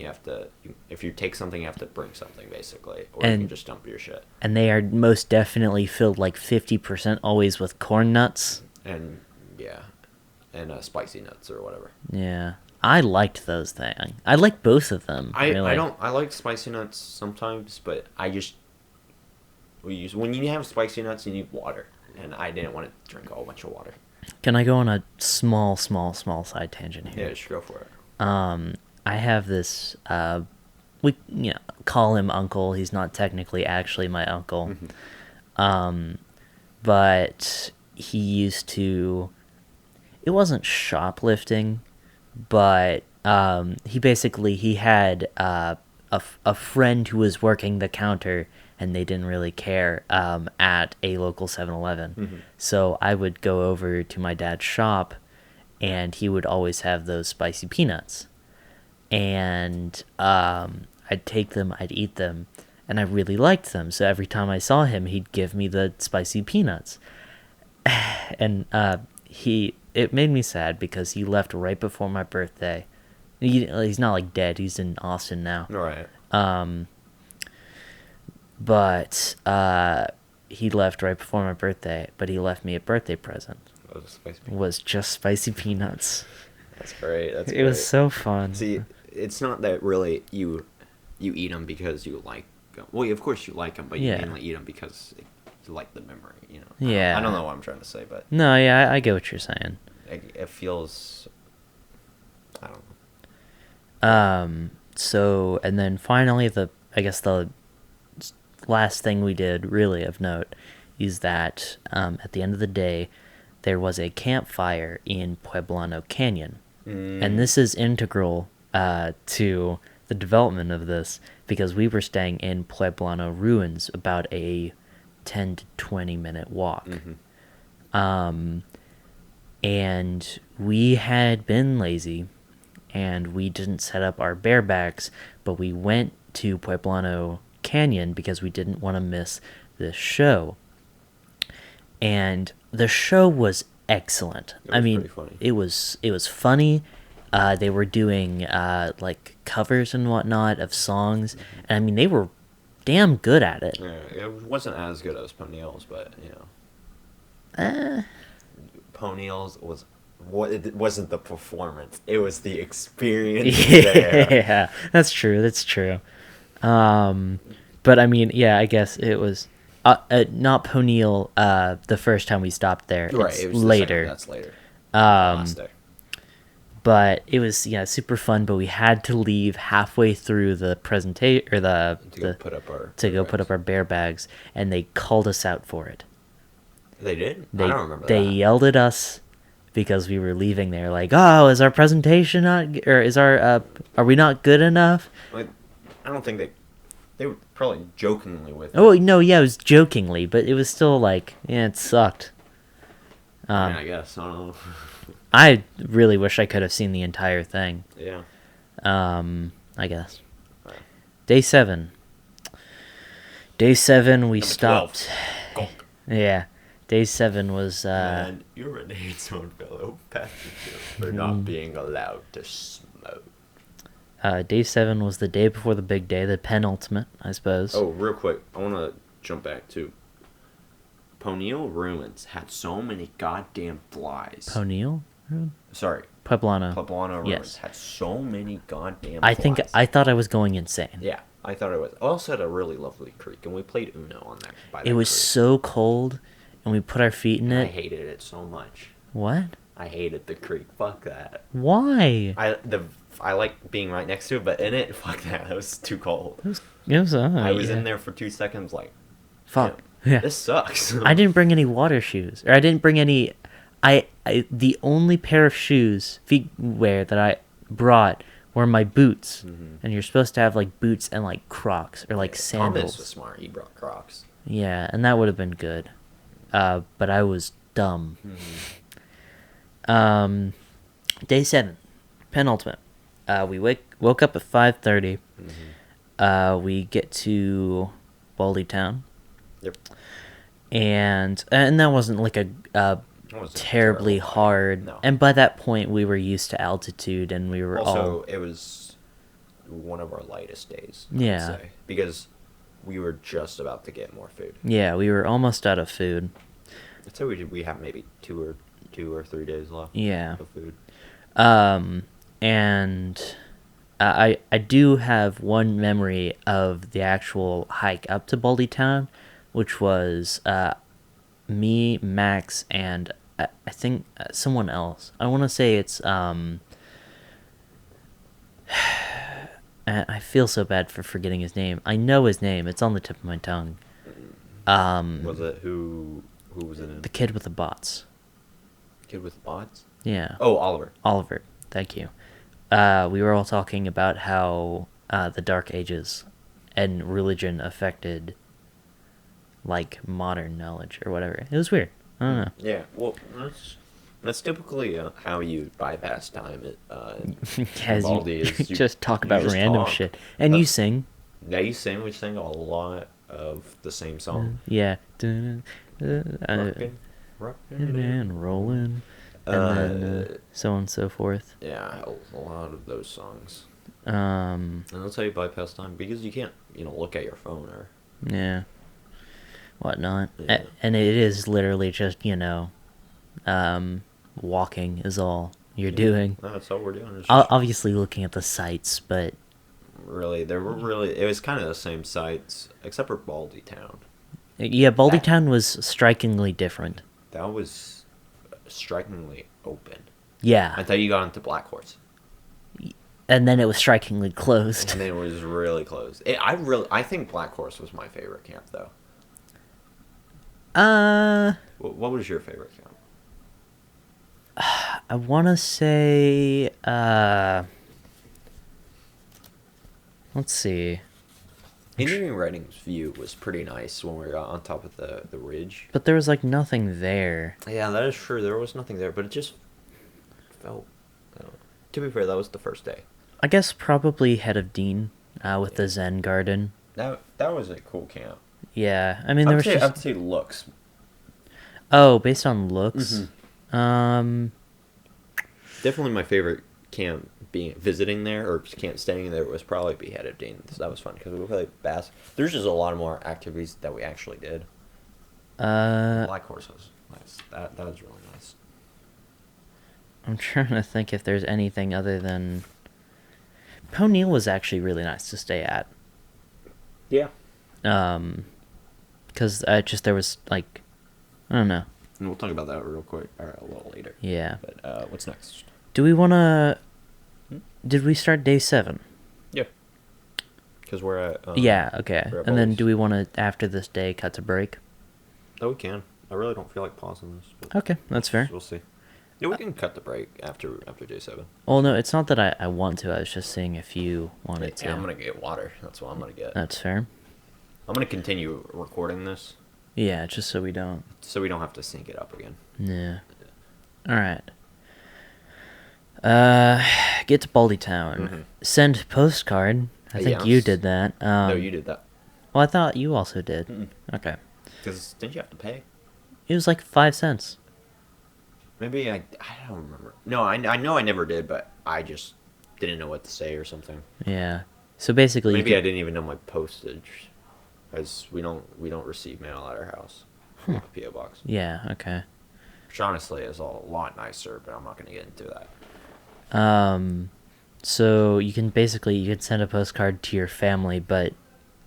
if you take something, you have to bring something basically, or you And- can just dump your shit. And they are most definitely filled like 50% always with corn nuts. And yeah, and spicy nuts or whatever. Yeah. I liked those things. I like both of them. I really. don't. I like spicy nuts sometimes, but when you have spicy nuts, you need water, and I didn't want to drink a whole bunch of water. Can I go on a small side tangent here? Yeah, just go for it. I have this. We call him uncle. He's not technically actually my uncle. But he used to. It wasn't shoplifting, but he had a friend who was working the counter, and they didn't really care at a local 7-Eleven. So I would go over to my dad's shop, and he would always have those spicy peanuts. And I'd take them, I'd eat them, and I really liked them. So every time I saw him, he'd give me the spicy peanuts. And it made me sad because he left right before my birthday. He's not like dead. He's in Austin now. Right. But he left right before my birthday. But he left me a birthday present. Oh, spicy It was just spicy peanuts. That's great. That's It was so fun. See, it's not that really you eat them because you like. Well, of course you like them, but you Yeah. mainly eat them because you like the memory. You know. Yeah. I don't know what I'm trying to say, but No, yeah, I get what you're saying. it feels. I don't know. So, and then finally, I guess the last thing we did, really of note, is that at the end of the day, there was a campfire in Pueblano Canyon. And this is integral to the development of this, because we were staying in Pueblano Ruins, about a 10 to 20 minute walk. And we had been lazy, and we didn't set up our barebacks, but we went to Pueblano Canyon because we didn't want to miss this show. And the show was excellent. It was pretty funny. it was funny. They were doing like covers and whatnot of songs, and I mean they were damn good at it. Yeah, it wasn't as good as Ponytails, but you know. Ponytails was what it wasn't the performance; it was the experience. There. Yeah, that's true. But I mean, yeah, I guess it was not Ponytail the first time we stopped there. Right, It's it was later. That's later. Last day. But it was super fun. But we had to leave halfway through the presentation or To go put up our put up our bear bags, and they called us out for it. They did. They I don't remember they that. yelled at us because we were leaving there. Like, oh, is our presentation not, or is our are we not good enough? Like, I don't think they were probably jokingly with. Oh no, yeah, it was jokingly, but it was still like, yeah, it sucked. I mean, I guess I don't know. I really wish I could have seen the entire thing. Yeah. I guess. Day 7. Day 7, we Number 12. stopped. Gulp. Yeah. Day 7 was And urinates on fellow passengers for not being allowed to smoke. day 7 was the day before the big day, the penultimate, I suppose. Oh, real quick, I want to jump back to Ponytail Ruins had so many goddamn flies. Ponytail? Sorry, Pueblano. Pueblano Ruins Yes. had so many goddamn I flies. think I thought I was going insane. Yeah, I thought it was. I also had a really lovely creek, and we played Uno on that. By that It was creek. so cold, and we put our feet in I it. hated it so much. What? I hated the creek. Fuck that. Why? I like being right next to it, but in it, fuck that. It was too cold. It was I was yeah. in there for 2 seconds, like, Fuck. "Damn, Yeah. this sucks." I didn't bring any water shoes, or I didn't bring any. The only pair of shoes, feet wear that I brought were my boots, and you're supposed to have like boots and like Crocs or like Thomas sandals. was smart. He brought Crocs. Yeah, and that would have been good, but I was dumb. Day 7, penultimate. We woke up at 5:30. We get to Baldy Town. Yep. And that wasn't like a wasn't terribly terrible. hard. No. And by that point, we were used to altitude, and we were Also, all it was one of our lightest days. Yeah. I'd say, because we were just about to get more food. yeah, we were almost out of food. I'd say we have maybe two or 3 days left. Yeah. Of food. And I do have one memory of the actual hike up to Baldy Town, which was me, Max, and I think someone else. I want to say it's I feel so bad for forgetting his name. I know his name. It's on the tip of my tongue. Was it who was in it? The kid with the bots. Kid with bots? Yeah. Oh, Oliver. Oliver. Thank you. We were all talking about how the Dark Ages and religion affected like modern knowledge or whatever. It was weird. I don't know. Yeah. Well, that's typically how you bypass time. As Baldy you is just talk about just random talk. shit. And you That's- sing. Yeah, you sing. We sing a lot of the same song. Yeah. Rockin', rockin' And rolling. And then so on and so forth. Yeah, a lot of those songs. Um, And that's how you bypass time, because you can't, look at your phone or. yeah. Whatnot. Yeah. And it is literally just, walking is all you're doing. No, that's all we're doing. It's just Obviously looking at the sights, but really, it was kind of the same sites, except for Baldy Town. yeah, Baldy Town was strikingly different. That was strikingly open. Yeah. Until you got into Black Horse. And then it was strikingly closed. And then it was really closed. I think Black Horse was my favorite camp, though. What was your favorite camp? I want to say, let's see. Indian Writing's view was pretty nice when we were on top of the ridge. But there was like nothing there. Yeah, that is true. There was nothing there, but it just felt. I don't know. To be fair, that was the first day. I guess probably Head of Dean, with the Zen Garden. That was a cool camp. Yeah, I mean there was just. I'd say looks. Oh, based on looks. Definitely my favorite camp visiting there or camp staying there was probably Beheaded Dean. So that was fun because we played bass. There's just a lot more activities that we actually did. Black Horse was nice. That was really nice. I'm trying to think if there's anything other than. Pony was actually really nice to stay at. Yeah. Because there was like, I don't know. And we'll talk about that real quick or a little later. Yeah. But what's next? Do we want to? Did we start day 7? Yeah. Because we're at. Yeah. Okay. we're at And then Baldy's. do we want to after this day cut to break? Oh, we can. I really don't feel like pausing this. But Okay, that's fair. We'll see. Yeah, we can cut the break after day 7. Well, no, it's not that I want to. I was just seeing if you wanted to. Yeah, I'm gonna get water. That's what I'm gonna get. That's fair. I'm gonna continue recording this Yeah, just so we don't. so we don't have to sync it up again. Yeah. All right. Get to Baldy Town. Send postcard. I think you Yes. did that. No, you did that. Well, I thought you also did. Mm-mm. Okay. Because didn't you have to pay? It was like 5 cents. Maybe I don't remember. No, I know I never did, but I just didn't know what to say or something. Yeah. So basically, Maybe I didn't even know my postage, as we don't receive mail at our house. We have a PO box, Yeah. Okay. which honestly is a lot nicer, but I'm not gonna get into that. So you can send a postcard to your family, but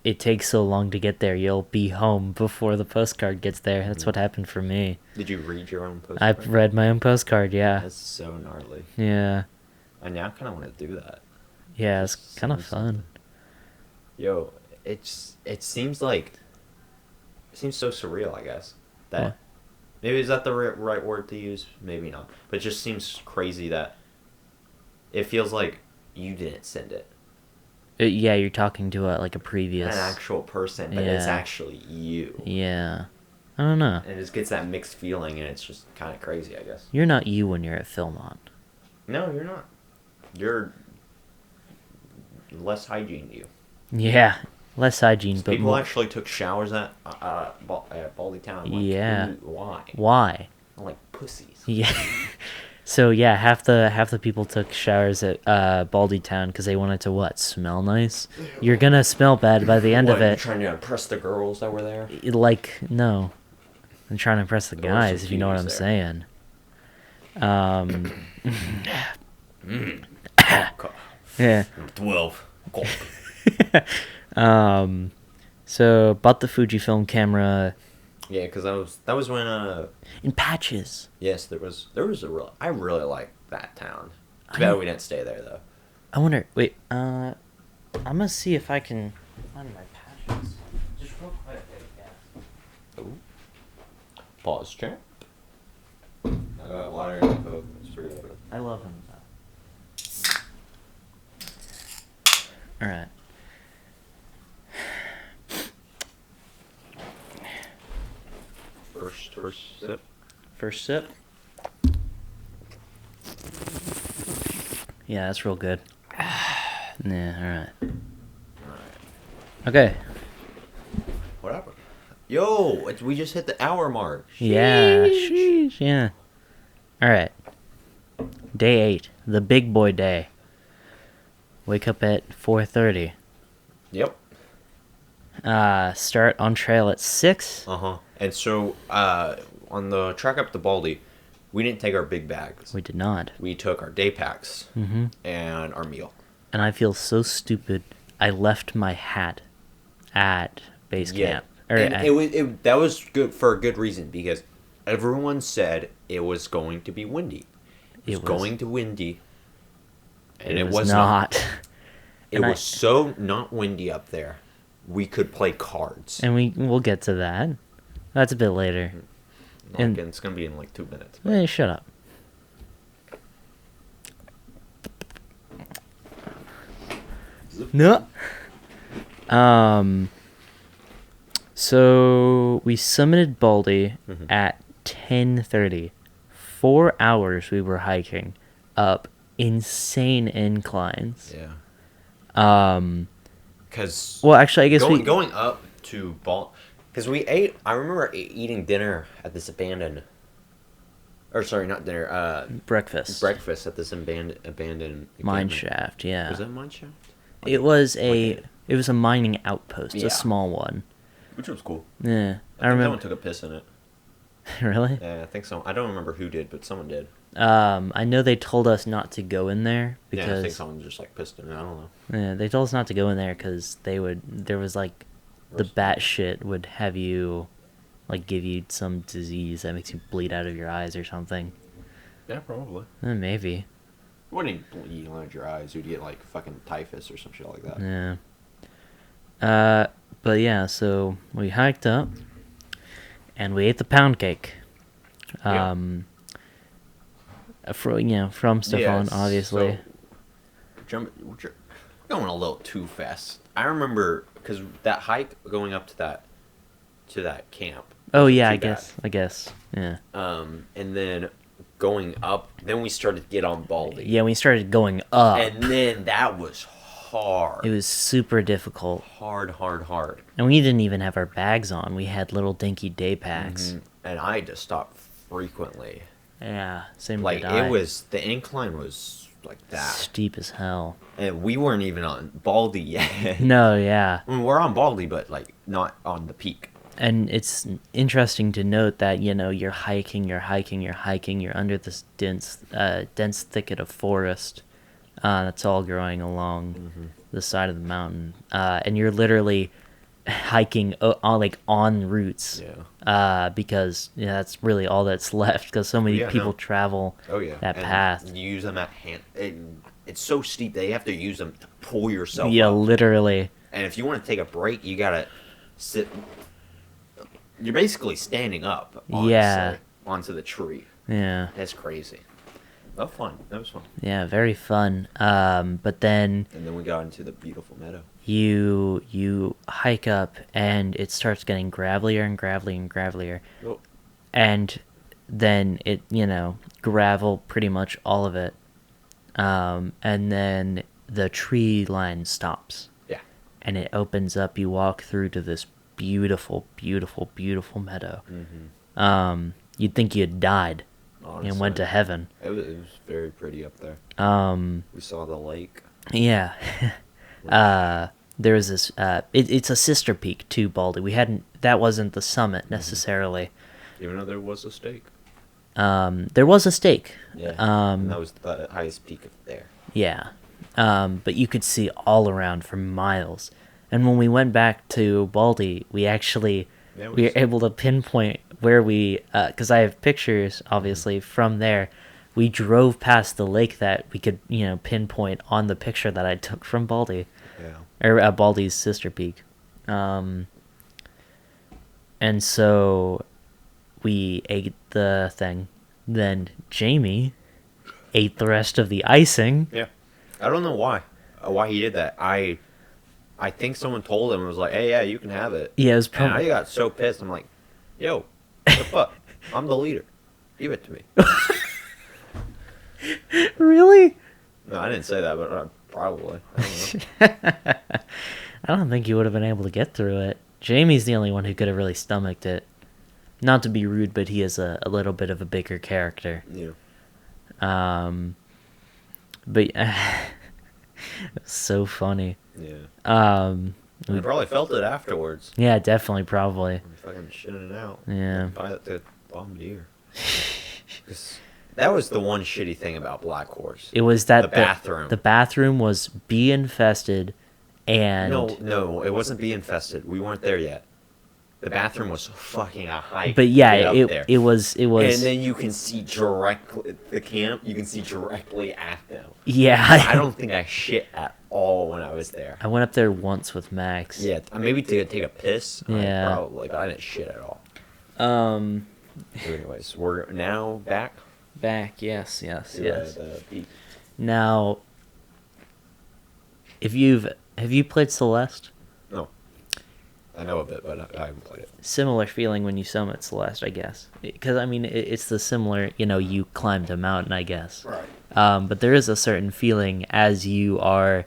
it takes so long to get there, you'll be home before the postcard gets there. That's what happened for me. Did you read your own postcard? I've read my own postcard, yeah. That's so gnarly. Yeah. I now kind of want to do that. Yeah, it's Just kind of send fun. something. Yo, it seems so surreal, I guess. That What? maybe is that the right word to use? Maybe not. But it just seems crazy that it feels like you didn't send it. Yeah, you're talking to like a previous... An actual person, but it's Yeah. actually you. Yeah. I don't know. And it just gets that mixed feeling, and it's just kind of crazy, I guess. You're not you when you're at Philmont. No, you're not. You're less hygiene to you. Yeah. Less hygiene, but People more... actually took showers at Baldy Town. Like, Yeah. Why? Why? Like pussies. Yeah. So yeah, half the people took showers at Baldy Town because they wanted to smell nice. You're gonna smell bad by the end What, of you it. trying to impress the girls that were there? Like no, I'm trying to impress the There were some guys if you know what I'm cuties saying. Yeah. 12. So bought the Fujifilm camera Yeah, because that was when in patches. yes, there was a real, I really like that town. I Too bad know. we didn't stay there though. I wonder. Wait. I'm gonna see if I can find my patches. Just real quick. Ooh. Pause, champ. I got water and Coke. It's pretty good. I love him. All right. First sip. First sip. Yeah, that's real good. Yeah, all right. Okay. What happened? Yo, we just hit the hour mark. Yeah. Sheesh, yeah. All right. Day 8, the big boy day. Wake up at 4:30. Yep. Start on trail at 6. And so, on the track up to Baldy, we didn't take our big bags. We did not. We took our day packs Mm-hmm. and our meal. And I feel so stupid. I left my hat at base camp. Or And at- that was good for a good reason because everyone said it was going to be windy. It was going to windy, and it was not. It And was so not windy up there. We could play cards. And we'll get to that. That's a bit later. and- It's gonna be in like 2 minutes. Hey, shut up. No. So we summited Baldy Mhm. at 10:30. 4 hours we were hiking up insane inclines. Yeah. Because Well, actually, I guess going up to Ball, because we ate. I remember eating dinner at this abandoned, or sorry, not dinner. breakfast. Breakfast at this abandoned Mine encampment. shaft, yeah. Was that mine shaft? It was like it was a mining outpost, Yeah. a small one. Which was cool. Yeah, I I remember. Someone took a piss in it. Really? Yeah, I think so. I don't remember who did, but someone did. I know they told us not to go in there Yeah, I think because someone just like pissed in it. I don't know. yeah, they told us not to go in there because there was like the Roast. bat shit would have you like give you some disease that makes you bleed out of your eyes or something. Yeah, probably. Maybe. You wouldn't bleed out your eyes. You'd get like fucking typhus or some shit like that. Yeah. But yeah, so we hiked up and we ate the pound cake. Yeah. From Stefan, Yes, obviously. So, we're going a little too fast. I remember because that hike going up to that camp. Oh wasn't yeah, too I guess. Yeah. bad. And then going up, then we started to get on Baldy. Yeah, we started going up. And then that was hard. It was super difficult. hard. And we didn't even have our bags on. We had little dinky day packs. And I had to stop frequently. Yeah, same Like did I. the incline was like that, steep as hell. and we weren't even on Baldy yet. No, yeah. I mean, we're on Baldy, but like not on the peak. And it's interesting to note that, you're hiking, you're under this dense thicket of forest that's all growing along the side of the mountain. And you're literally hiking on like on routes. Yeah. Because that's really all that's left because so many Yeah, people no. travel Oh yeah. that And path. you use them at hand. It's so steep they have to use them to pull yourself Yeah, up. literally. And if you want to take a break, you gotta sit. You're basically standing up. Honestly, Yeah. onto the tree. Yeah. That's crazy. That was fun. That was fun. Yeah, very fun. But then And then we got into the beautiful meadow. you hike up and it starts getting gravelier and gravelier and gravelier. Oh. And then it, gravel pretty much all of it. And then the tree line stops. Yeah. And it opens up. You walk through to this beautiful, beautiful, beautiful meadow. Mm-hmm. You'd think you had died Honestly, and went to heaven. It was very pretty up there. We saw the lake. Yeah. There was this. It's a sister peak to Baldy. We hadn't. That wasn't the summit necessarily. Even though there was a stake. There was a stake. Yeah. And that was the highest peak of there. Yeah. But you could see all around for miles. And when we went back to Baldy, we actually we were able to pinpoint where we, because I have pictures, obviously, from there. We drove past the lake that we could, pinpoint on the picture that I took from Baldy. Yeah. Or Baldy's sister peak. And so we ate the thing. Then Jamie ate the rest of the icing. Yeah. I don't know why he did that. I think someone told him and was like, "Hey, yeah, you can have it." Yeah, it was And probably... I got so pissed. I'm like, "Yo, what the fuck? I'm the leader. Give it to me." Really? No, I didn't say that, but probably. I don't know. I don't think you would have been able to get through it. Jamie's the only one who could have really stomached it. Not to be rude, but he is a little bit of a bigger character. Yeah. But it's so funny. Yeah. We I probably felt it afterwards. Yeah, definitely, probably. I'm fucking shitting it out. Yeah. Pilot the bombardier. That was the one shitty thing about Black Horse. It was that the bathroom. The bathroom was bee infested, and no, it wasn't bee infested. We weren't there yet. The bathroom was fucking a hike. But yeah, to get up there. it was. And then you can see directly the camp. You can see directly at them. Yeah. I don't think I shit at all when I was there. I went up there once with Max. Yeah, maybe to take a piss. Yeah. Probably, but I didn't shit at all. Anyways, we're now back. Back, yes. The peak. Now, have you played Celeste? No. I know of it, but I haven't played it. Similar feeling when you summit Celeste, I guess. Because, I mean, it's the similar, you climbed a mountain, I guess. Right. But there is a certain feeling as you are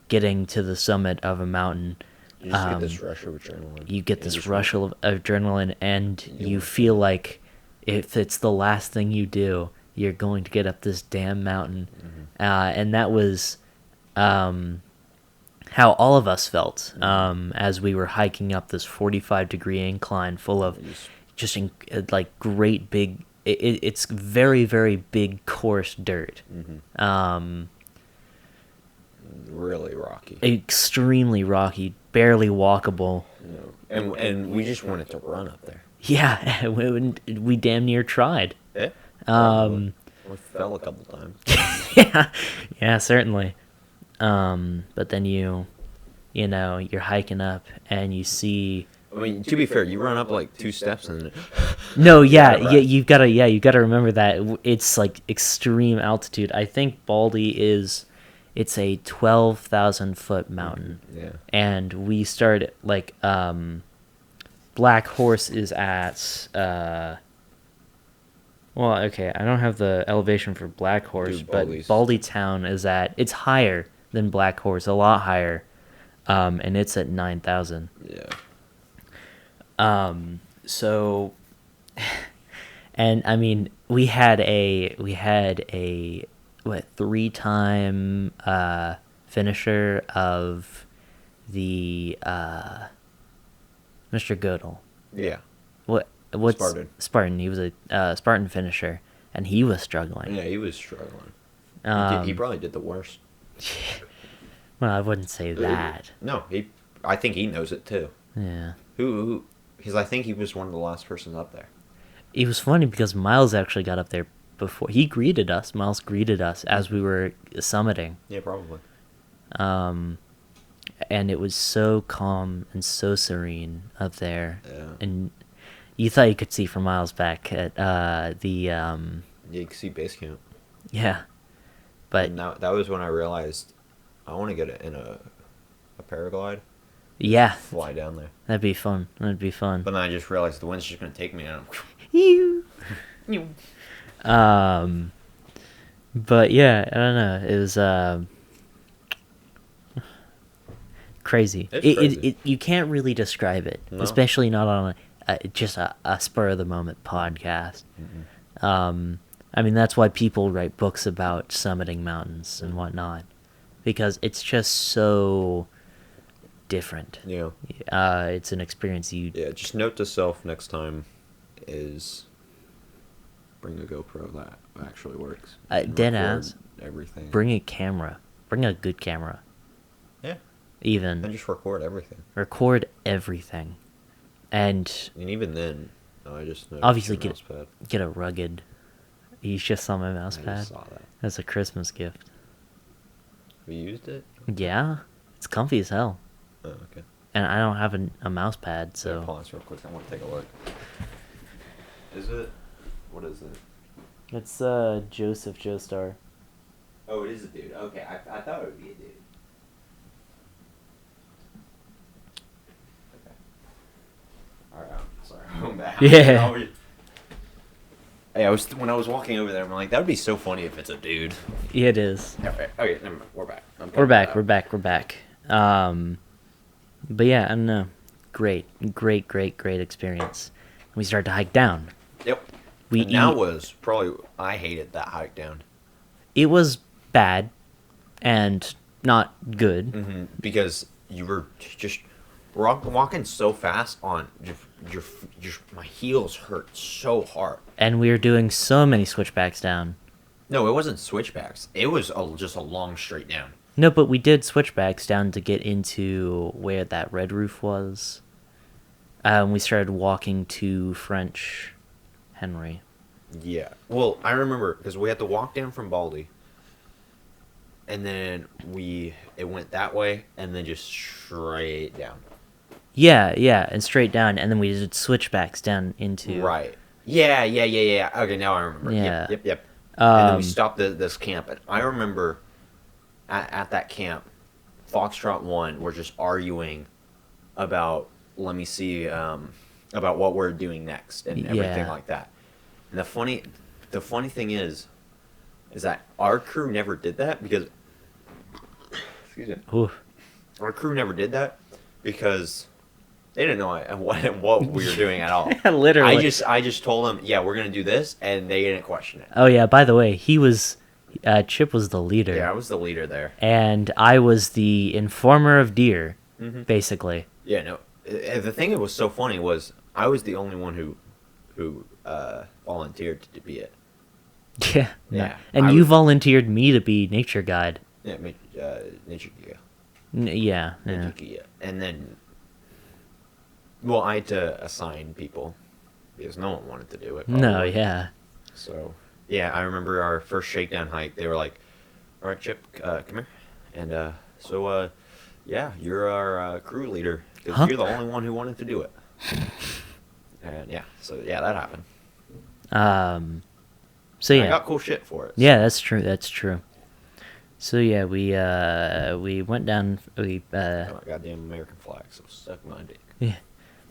getting to the summit of a mountain. You just get this rush of adrenaline. You get this rush of adrenaline, and you feel like if it's the last thing you do, you're going to get up this damn mountain. Mm-hmm. And that was how all of us felt as we were hiking up this 45-degree incline full of just like great big... It's very, very big, coarse dirt. Mm-hmm. Really rocky. Extremely rocky, barely walkable. And we just wanted to run up there. Yeah, we damn near tried. Yeah. We fell a couple times. yeah, certainly. But then you're hiking up and you see. I mean, to be fair, you run up like 2 steps and. No, you've gotta remember that it's like extreme altitude. I think Baldy it's a 12,000 foot mountain. Yeah. And we started like Black Horse is at well, okay, I don't have the elevation for Black Horse, but Baldy Town is it's higher than Black Horse, a lot higher, and it's at 9,000. Yeah. So, and I mean, we had a 3-time finisher of the Mr. Gödel. Yeah. What's Spartan. Spartan? He was a Spartan finisher, and he was struggling. Yeah, he was struggling. He probably did the worst. Well, I wouldn't say that. No, I think he knows it too. Yeah. Who? Because I think he was one of the last persons up there. It was funny because Miles actually got up there before. He greeted us. Miles greeted us as we were summiting. Yeah, probably. And it was so calm and so serene up there. Yeah. And you thought you could see from miles back at the Yeah, you can see base camp. yeah. But And that was when I realized I want to get in a paraglide. yeah, Fly down there. that'd be fun. That'd be fun. But then I just realized the wind's just gonna take me and You. But yeah, I don't know. It was crazy. It's crazy. You can't really describe it, No. especially not on just a spur of the moment podcast. I mean, that's why people write books about summiting mountains and whatnot, because it's just so different. Yeah. It's an experience you. Yeah, just note to self next time is bring a GoPro that actually works. And Dead record ass. everything. Bring a camera. Bring a good camera. Yeah. Even And just record everything. record everything, and And even then, I just noticed obviously your mouse pad. get a rugged. You just saw my mouse I pad. just saw that. That's a Christmas gift. Have you used it? Yeah, it's comfy as hell, Oh, okay. and I don't have a mouse pad, So so pause real quick. I want to take a look. Is it? What is it? it's Joseph Joestar. Oh, it is a dude. Okay, I thought it would be a dude. Okay. All right. Sorry. I'm back. Yeah. Hey, when I was walking over there, I'm like, that would be so funny if it's a dude. Yeah, it is. Okay, never mind. We're back. We're back. We're back. We're back. But yeah, I don't know. Great experience. We started to hike down. Yep. We And that was probably I hated that hike down. It was bad, and not good. Mm-hmm. Because you were just walking so fast on your my heels hurt so hard. And we were doing so many switchbacks down. No, it wasn't switchbacks. It was just a long straight down. No, but we did switchbacks down to get into where that red roof was. We started walking to French Henry. Yeah. Well, I remember because we had to walk down from Baldy, and then it went that way, and then just straight down. Yeah, and straight down, and then we did switchbacks down into... Right. Yeah. Okay, now I remember. Yeah. Yep. And then we Um, stopped at this camp, and I remember at that camp, Foxtrot 1 were just arguing about, let me see, about what we're doing next and everything Yeah. like that. And the funny thing is that our crew never did that because, excuse me, oof. our crew never did that because they didn't know what we were doing at all. Literally. I just told them, yeah, we're gonna do this, and they didn't question it. Oh, yeah, by the way, Chip was the leader. Yeah, I was the leader there. And I was the informer of deer, Mhm. basically. Yeah, no. The thing that was so funny was I was the only one who volunteered to be it. Yeah. Yeah, And I you was- volunteered me to be nature guide. Yeah, Nichikia. Yeah. Nichikia. And then, well, I had to assign people because no one wanted to do it. No, probably. yeah. So, yeah, I remember our first shakedown hike. They were like, "All right, Chip, come here," and yeah, you're our crew leader because Huh? you're the only one who wanted to do it. And yeah, so yeah, that happened. So I yeah. got cool shit for it. Yeah, that's true. So yeah, we went down. We Oh, goddamn American flag, so suck my dick. yeah,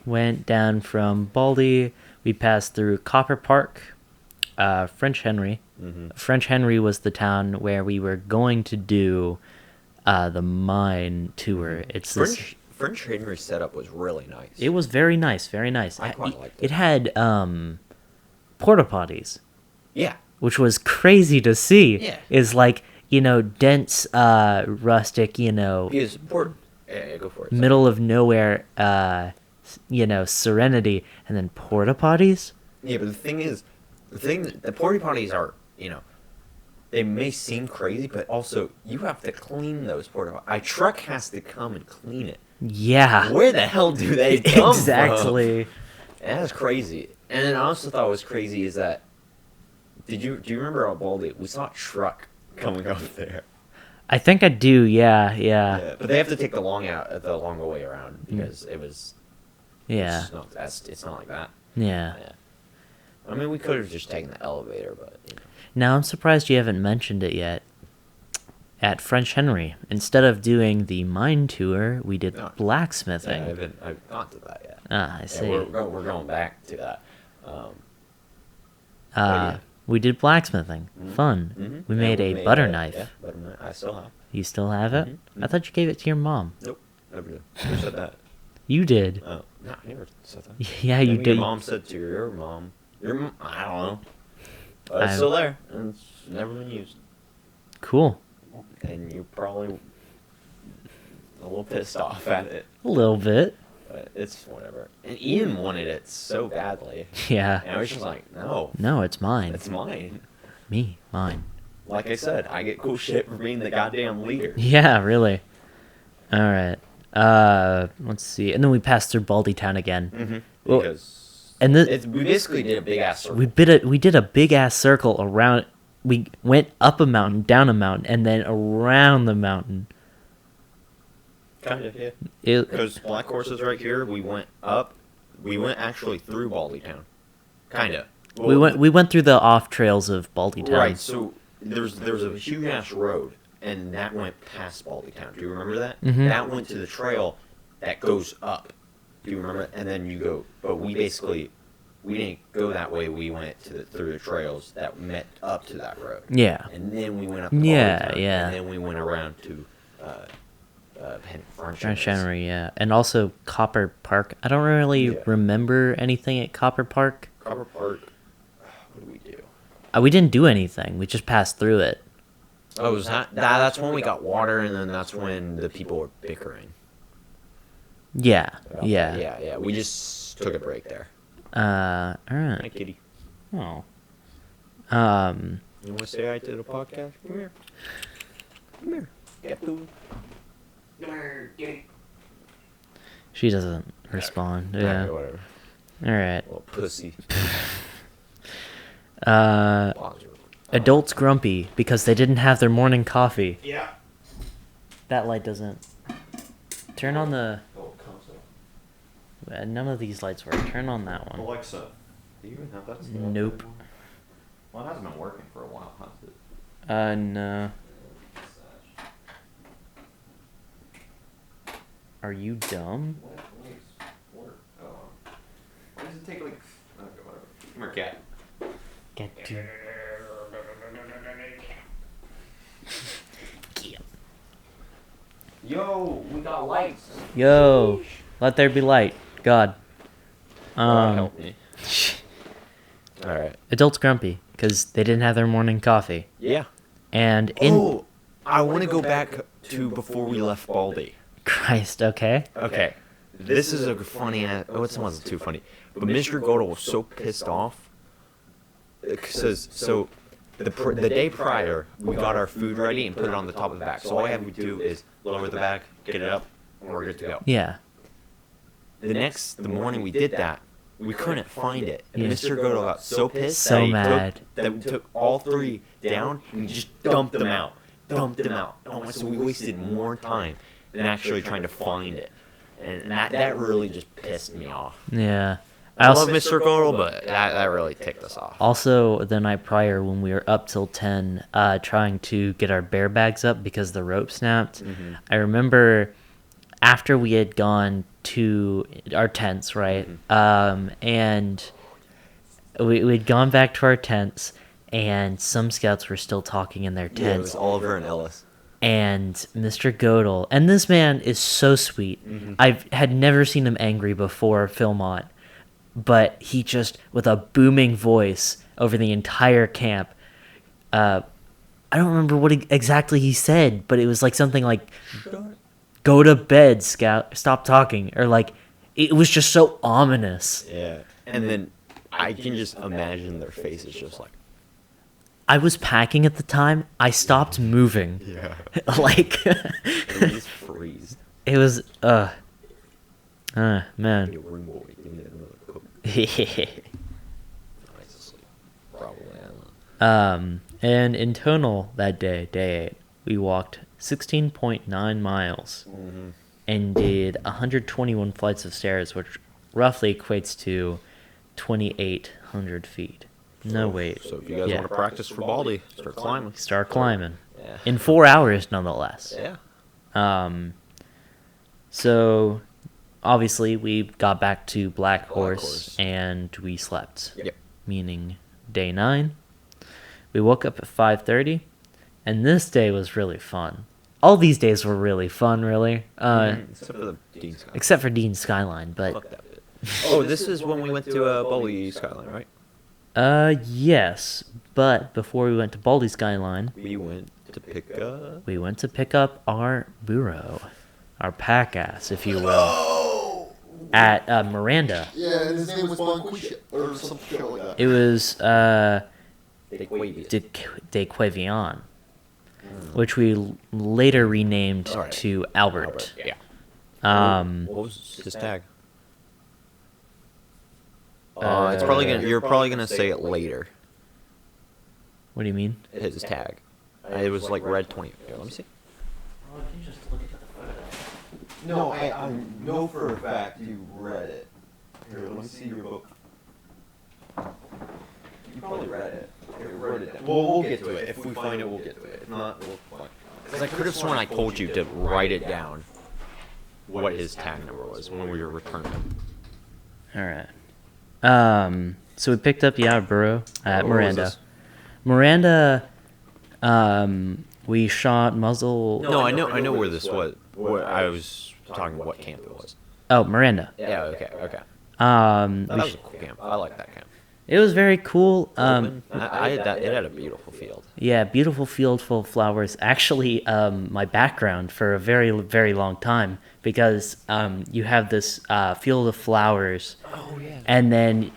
went down from Baldy. We passed through Copper Park, French Henry. Mm-hmm. French Henry was the town where we were going to do the mine tour. It's this. French Henry setup was really nice. It was very nice, very nice. I quite liked it. It had porta potties, Yeah. which was crazy to see. Yeah. Is like, dense, rustic, Because go for it. middle of nowhere, serenity, and then porta potties. Yeah, but the thing is, the porta potties are, they may seem crazy, but also you have to clean those porta potties. A truck has to come and clean it. Yeah. Where the hell do they come Exactly. from? That's crazy. And then I also thought was crazy is that do you remember how Baldy? We saw a truck coming up there. I think I do. Yeah. Yeah, but they have to take the long way around because it was. Yeah. It's not like that. Yeah. Yeah. I mean, we could have just taken the elevator, but you know. Now I'm surprised you haven't mentioned it yet. At French Henry, instead of doing the mine tour, we did No. blacksmithing. Yeah, I've not to that yet. Ah, I Yeah, see. we're going back to that. yeah. We did blacksmithing. Fun. Mhm. We Yeah, made a butter knife. Yeah, butter knife. I still have. You still have it? Mhm. I thought you gave it to your mom. Nope, never did. Who said that? You did. Oh, no, I never said that. Yeah, you Maybe did. Your mom said to your mom. I don't know. But it's I'm- still there, and it's never been used. Cool. And you're probably a little pissed off at it, A little bit. but it's whatever. And Ian wanted it so badly, Yeah. and I was just like, no, No, it's mine. it's mine. Mine. Like I said, I get cool shit for being the goddamn leader. Yeah, really. All right. Let's see. And then we passed through Baldy Town again. Mm-hmm. Well, Because and we basically did a big ass circle. we did a big ass circle around. We went up a mountain, down a mountain, and then around the mountain. Kind of, yeah. It, Because Black Horse is right here. We went up. We went actually through Baldy Town. Kind of. we went through the off trails of Baldy Town. Right. So there's a huge ass road, and that went past Baldy Town. Do you remember that? Mhm. That went to the trail that goes up. Do you remember? And then you go. But we didn't go that way. We went through the trails that met up to that road. Yeah. And then we went up. To Yeah, Baldy Town, yeah. And then we went around to French French Henry, yeah. And also Copper Park. I don't really Yeah. remember anything at Copper Park. Copper Park. What did we do? We didn't do anything. We just passed through it. Oh, was that's when we got water, and then that's when the people were bickering. Yeah. about Yeah. that. Yeah. We just took a break there. All Hi, right. kitty. Oh. You want to say hi to the podcast? Come here. Come here. Get food. She doesn't respond. Yeah. Alright, whatever. All right. Little pussy. Uh, adults grumpy because they didn't have their morning coffee. Yeah. That light doesn't. Turn on the. Oh, it comes up. None of these lights work. Turn on that one. Alexa. Do you even have that stuff? Nope. Well, it hasn't been working for a while, has it? No. Are you dumb? Why does it take like... Okay, whatever. Come here, cat. Get to. Yo, we got lights. Yo, let there be light. God. Help me. Alright. Adults grumpy because they didn't have their morning coffee. Yeah. And in Oh, I want to go back to before we left Baldy. Christ, okay. Okay. This is a funny ass... Oh, it wasn't too funny. But Mr. Godel was so pissed off. Because, so, the day prior, we got our food ready and put it on the top of the bag. So all I have to do is lower the bag, get it up, and we're good to go. Yeah. The morning we did that, we couldn't find it. And Yeah. Mr. Godel got so pissed So that, mad. that we took all three down and just dumped them out. Oh, so we wasted more time than actually trying to find it. And that really just pissed me off. Yeah. I love Mr. Godel, but that really ticked us off. Also, the night prior, when we were up till 10, trying to get our bear bags up because the rope snapped, I remember after we had gone to our tents, right? And we'd gone back to our tents, and some scouts were still talking in their Yeah, it was tents. Oliver and Ellis. And Mr. Godel, and this man is so sweet. I had never seen him angry before Philmont, but he just, with a booming voice over the entire camp, I don't remember what exactly he said, but it was like something like, "Go to bed, Scout, stop talking," or like, it was just so ominous. Yeah. And then I can just imagine their faces just like... I was packing at the time. I stopped moving. Yeah. Like, It was freeze. it was, man. Hey, room boy, give me another cook. Nice asleep. Probably. I don't know. And in total that day, day 8, we walked 16.9 miles Mm-hmm. and did 121 flights of stairs, which roughly equates to 2,800 feet. No, wait. So if you guys Yeah. want to practice for Baldy, start climbing. Start climbing. Yeah. In 4 hours, nonetheless. Yeah. So, obviously, we got back to Black Horse Horse. and we slept. Yep. Meaning day 9. We woke up at 5:30, and this day was really fun. All these days were really fun, really. Except for the Dean Skyline. Except for Dean Skyline, but Fuck that bit. Oh, this is when we went to Baldy Skyline, right? yes. But before we went to Baldy Skyline, We went to pick up. we went to pick up our burro, our pack ass, if you will, at Miranda. Yeah, and his name was Bonquisha, or some shit like that. It was De De Quevian, which we later renamed All right. to Albert. Yeah. What What was his tag? It's probably gonna. You're probably gonna say it later. do you mean? His tag. It was like red 20. Here, let me see. No, I know for a fact you read it. Here, let me see your book. You probably read it. Here, wrote it down. We'll get to it. If we find it, we'll get to it. If not, we'll find it. Because I could have sworn I told you to write it down. What his tag number was when we were returning. All right. So we picked up our burro at Where was Miranda. this? Miranda. We shot muzzle. No, I know where this was. Where I was talking about what camp it was. Oh, Miranda. Yeah. Okay. That That was a cool camp. I like that camp. It was very cool. I had that. It had a beautiful field. Yeah, beautiful field full of flowers. Actually, my background for a very, very long time, because you have this field of flowers, and then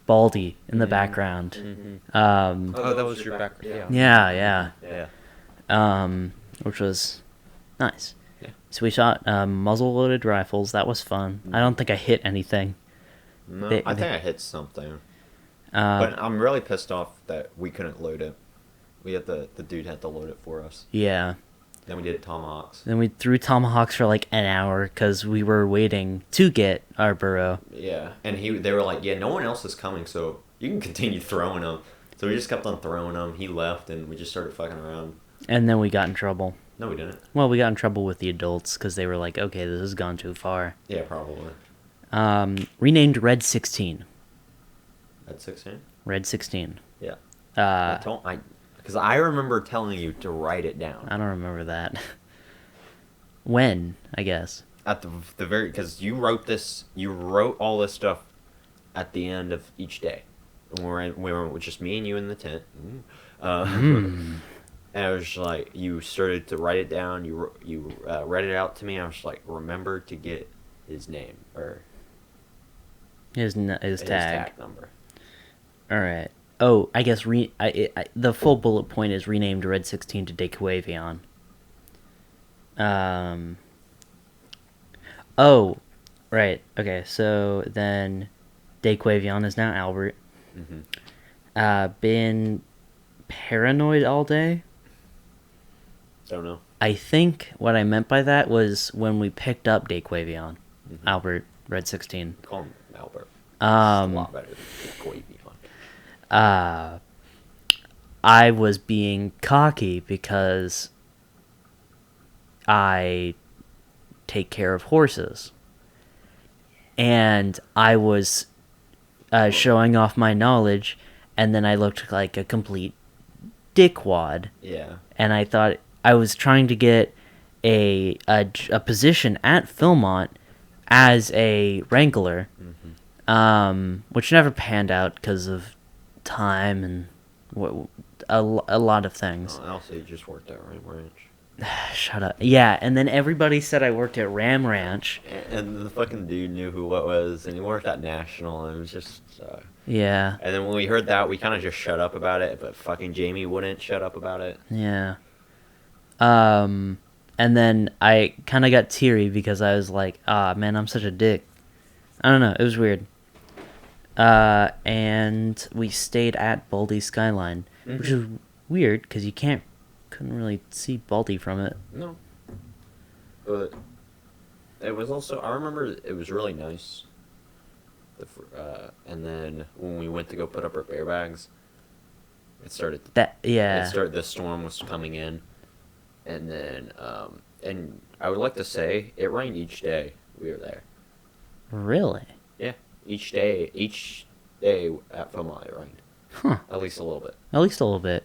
Baldy in the background. Oh, that was your background. Yeah, which was nice. Yeah. So we shot muzzle-loaded rifles. That was fun. I don't think I hit anything. No, They- I think they- I hit something. But I'm really pissed off that we couldn't load it. We had the dude had to load it for us. Yeah. Then we did tomahawks. Then we threw tomahawks for like an hour because we were waiting to get our burro. Yeah, and they were like, yeah, no one else is coming, so you can continue throwing them. So we just kept on throwing them. He left, and we just started fucking around. And then we got in trouble. No, we didn't. Well, we got in trouble with the adults because they were like, okay, this has gone too far. Yeah, probably. Renamed Red 16. At 16. Red 16. Yeah. I Because I remember telling you to write it down don't remember that. When, I guess. at the very, because you wrote all this stuff at the end of each day. And we were with just me and you in the tent. And I was like, you started to write it down. You read it out to me. I was like, remember to get his name or His his tag. number. All right. Oh, I guess the full bullet point is renamed Red 16 to Dequavion. Oh, right. Okay, so then Dequavion is now Albert. Been paranoid all day. Don't know. I think what I meant by that was when we picked up Dequavion, Albert, Red 16. Call him Albert. It's Um, a lot better than Quavion. I was being cocky because I take care of horses. And I was showing off my knowledge, and then I looked like a complete dickwad. Yeah. And I thought I was trying to get a position at Philmont as a wrangler, which never panned out because of time and a lot of things. Oh, I'll say you just worked at Ram Ranch. Shut up. Yeah, and then everybody said I worked at Ram Ranch. And the fucking dude knew who what was, and he worked at National, and it was just... Yeah. And then when we heard that, we kind of just shut up about it, but fucking Jamie wouldn't shut up about it. Yeah. And then I kind of got teary because I was like, ah, man, I'm such a dick. I don't know. It was weird. And we stayed at Baldy Skyline, which is weird because you couldn't really see Baldy from it. No. But it was also, I remember it was really nice. And then when we went to go put up our bear bags, it started. The storm was coming in, and then and I would like to say it rained each day we were there. Really? Yeah, each day at Philmont it rained. Huh. At least a little bit. At least a little bit.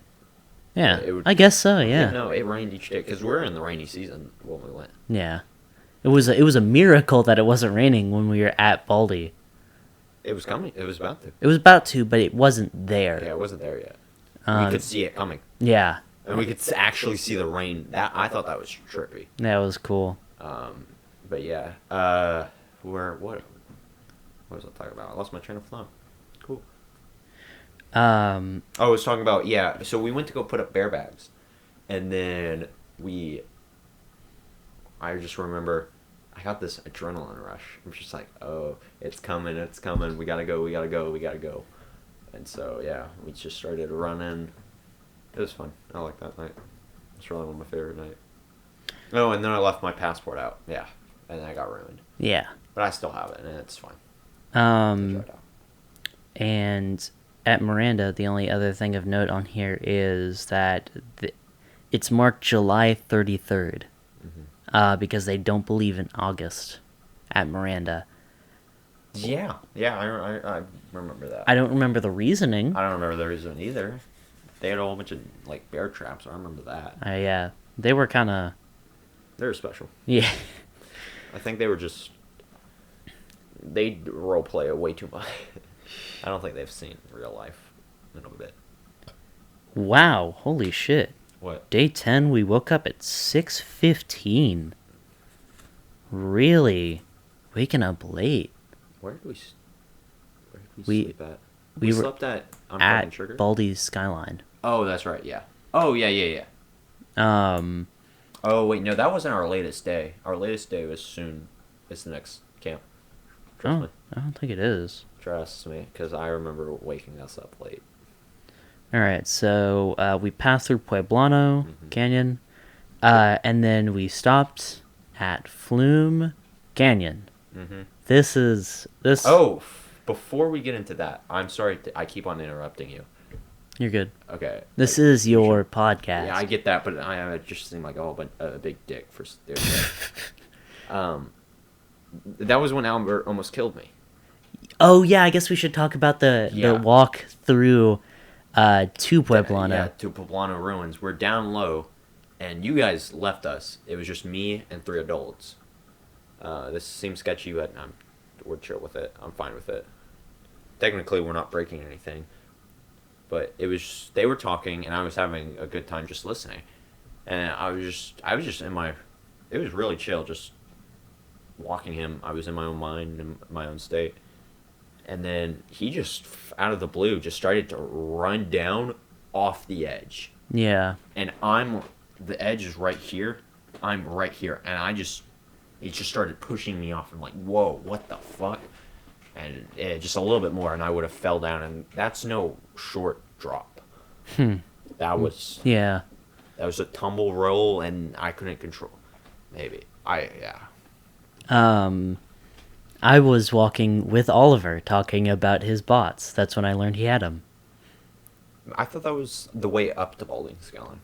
Yeah, It would- I guess so. Yeah. No, it rained each day because we're in the rainy season when we went. Yeah. It was a miracle that it wasn't raining when we were at Baldy. It was coming. It was about to. It was about to, but it wasn't there. Yeah, it wasn't there yet. Um, We could see it coming, Yeah. and we could actually see the rain. I thought that was trippy. That was cool. But yeah, what was I talking about? I lost my train of thought. Cool. Um, I was talking about, yeah, so we went to go put up bear bags, and then I just remember I got this adrenaline rush. I'm just like, oh, it's coming, we gotta go. And so, yeah, we just started running. It was fun. I like that night. It's really one of my favorite nights. Oh, and then I left my passport out. Yeah, and then I got ruined. yeah. But I still have it, and it's fine. And at Miranda, the only other thing of note on here is that it's marked July 33rd because they don't believe in August at Miranda. Yeah, I remember that. I don't remember the reasoning. I don't remember the reason either. They had a whole bunch of like bear traps. I remember that. Yeah, they were kind of. They were special. Yeah. I think they were just. They role play it way too much. I don't think they've seen real life a little bit. Wow! Holy shit! What? Day 10, we woke up at 6:15. Really, waking up late. Where did we We- sleep at? we We were slept at on fucking At Sugar. Baldy's Skyline. Oh, that's right. Yeah. Oh, yeah. Oh wait, no, that wasn't our latest day. Our latest day was soon. It's the next camp. Trust me. I don't think it is. Trust me, because I remember waking us up late. All right, so we passed through Pueblano Canyon, and then we stopped at Flume Canyon. Mm-hmm. This. Oh, before we get into that, I'm sorry. I keep on interrupting you. You're good. Okay. This is your podcast. Yeah, I get that, but I just seem like a big dick for doing that. That was when Albert almost killed me. Oh yeah, I guess we should talk about the walk through to Pueblano. Yeah, to Poblano Ruins. We're down low, and you guys left us. It was just me and 3 adults. This seems sketchy, but we're chill with it. I'm fine with it. Technically, we're not breaking anything. But it was they were talking, and I was having a good time just listening. And I was just in my... It was really chill, just walking him. I was in my own mind, in my own state. And then he just, out of the blue, just started to run down off the edge. Yeah. And the edge is right here. I'm right here. And he just started pushing me off. I'm like, whoa, what the fuck? And just a little bit more, and I would have fell down. And that's no short drop. That was... Yeah. That was a tumble roll, and I couldn't control. Maybe. I was walking with Oliver talking about his bots. That's when I learned he had them. I thought that was the way up to Balding Skyline.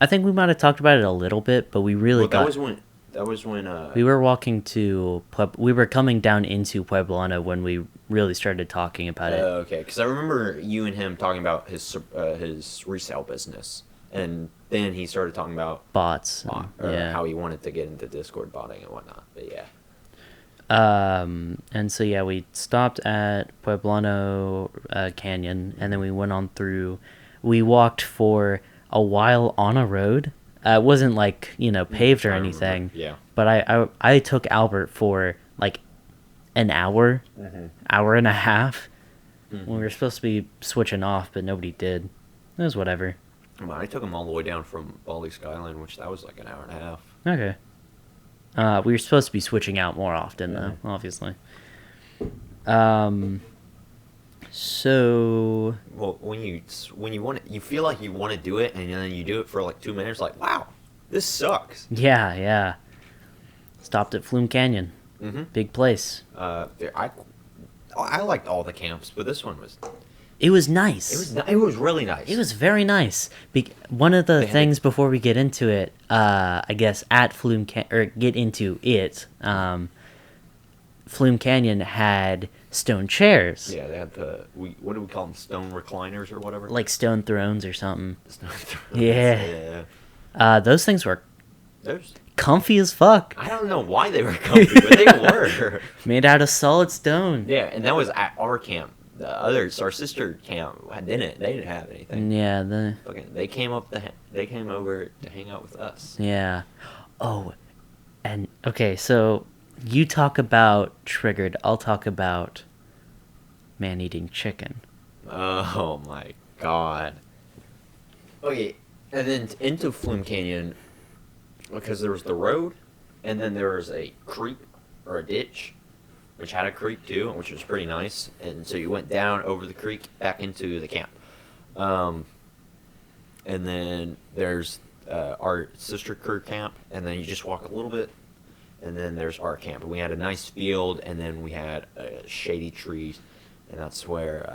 I think we might have talked about it a little bit, but we really That was when we were walking to we were coming down into Pueblano when we really started talking about it. Okay, because I remember you and him talking about his resale business, and then he started talking about Bots. how he wanted to get into Discord botting and whatnot. But yeah. And so yeah, we stopped at Pueblano Canyon, and then we went on through. We walked for a while on a road. It wasn't like paved or anything. Yeah. But I took Albert for like an hour, hour and a half, when we were supposed to be switching off, but nobody did. It was whatever. Well, I took them all the way down from Bali Skyline, which that was like an hour and a half. Okay. We were supposed to be switching out more often, though, obviously. So... Well, when you want you feel like you want to do it, and then you do it for like 2 minutes, like, wow, this sucks. Yeah. Stopped at Flume Canyon. Mm-hmm. Big place. I liked all the camps, but this one was... It was nice. It was really nice. It was very nice. One of the They had things before we get into it, I guess get into it, Flume Canyon had stone chairs. Yeah, they had what do we call them? Stone recliners or whatever? Like stone thrones or something. Stone thrones. Yeah. Those things were There's... comfy as fuck. I don't know why they were comfy, but they were. Made out of solid stone. Yeah, and that was at our camp. The others, our sister camp, they didn't have anything. Yeah, They came over to hang out with us. yeah. Oh, and okay, so you talk about triggered. I'll talk about man eating chicken. Oh my god. Okay, and then into Flume Canyon, because there was the road, and then there was a creek or a ditch, which had a creek too, which was pretty nice. And so you went down over the creek back into the camp. And then there's our sister crew camp, and then you just walk a little bit, and then there's our camp. And we had a nice field, and then we had shady trees, and that's where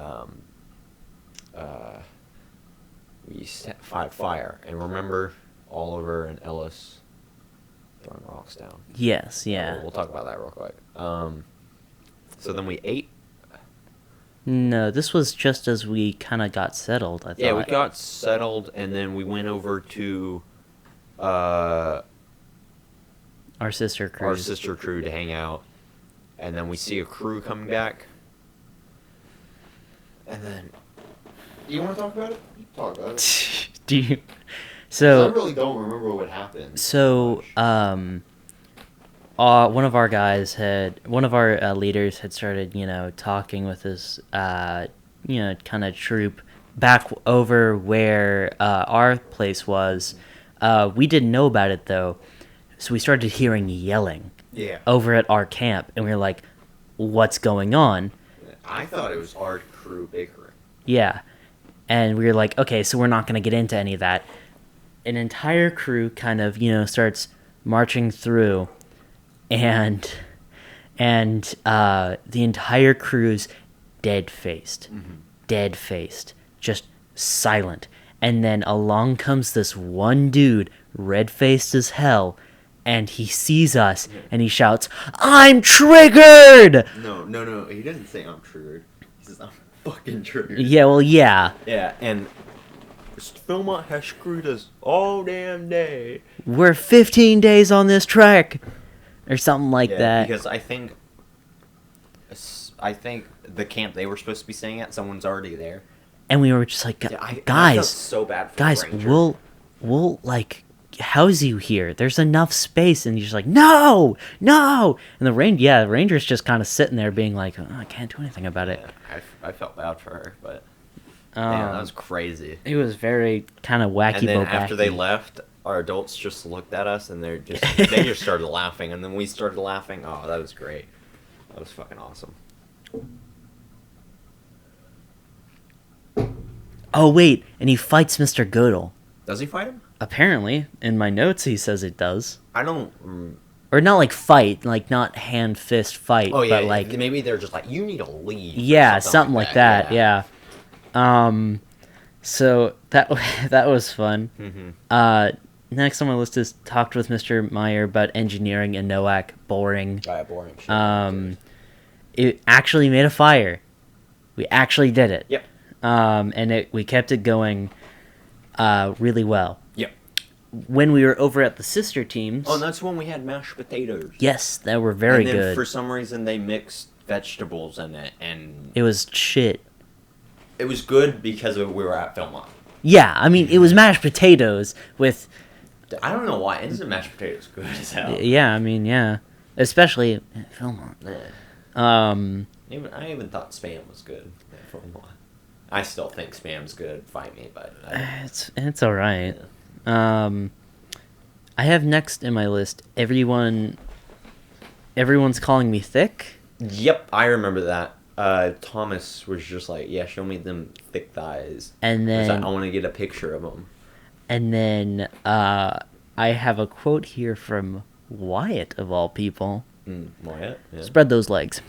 we set fire. And remember Oliver and Ellis throwing rocks down. Yes, yeah. We'll talk about that real quick. So then we ate. No, this was just as we kind of got settled, I thought. Yeah, we got settled, and then we went over to Our sister crew. our sister crew to hang out. And then we see a crew coming back. And then... You want to talk about it? You can talk about it. Do you... 'Cause So... I really don't remember what happened. So, one of our leaders had started, talking with his, kind of troop back over where our place was. We didn't know about it though, so we started hearing yelling Yeah. over at our camp, and we were like, "What's going on?" I thought it was our crew bickering. Yeah, and we were like, "Okay, so we're not gonna get into any of that." An entire crew kind of, starts marching through, and the entire crew's dead-faced, just silent. And then along comes this one dude, red-faced as hell, and he sees us, and he shouts, "I'm triggered!" No, he didn't say I'm triggered. He says I'm fucking triggered. Yeah, well, yeah. Yeah, and Philmont has screwed us all damn day. We're 15 days on this trek, or something like that. Because I think the camp they were supposed to be staying at, someone's already there. And we were just like, Yeah, I felt guys, so bad for guys, the ranger. we'll house you here. There's enough space. And he's just like, no. And the ranger's just kind of sitting there being like, oh, I can't do anything about it. Yeah, I felt bad for her, but man, that was crazy. It was very kind of wacky. And then after they left, our adults just looked at us and they just started laughing, and then we started laughing. Oh, that was great. That was fucking awesome. Oh, wait, and he fights Mr. Godel. Does he fight him? Apparently, in my notes, he says it does. I don't. Or not like fight, like not hand fist fight, Oh yeah, but like maybe they're just like, you need to leave. or yeah, something like that. Yeah. So that was fun. Mm-hmm. Next on my list is talked with Mr. Meyer about engineering and NOAC. Boring. Boring shit. It actually made a fire. We actually did it. Yep. And we kept it going really well. Yep. When we were over at the sister teams... Oh, and that's when we had mashed potatoes. Yes, they were very and then good. For some reason, they mixed vegetables in it, and... It was shit. It was good because we were at Philmont. Yeah, I mean, it was mashed potatoes with... I don't know why. Instant mashed potatoes good as hell. Yeah, I mean, yeah. Especially at Philmont. Yeah. I even thought Spam was good for a while. I still think Spam's good. Fight me, but It's all right. yeah. I have next in my list everyone's calling me thick. Yep, I remember that. Thomas was just like, "Yeah, show me them thick thighs," And He's like, then I want to get a picture of them. I have a quote here from Wyatt of all people. Wyatt? Yeah. Spread those legs.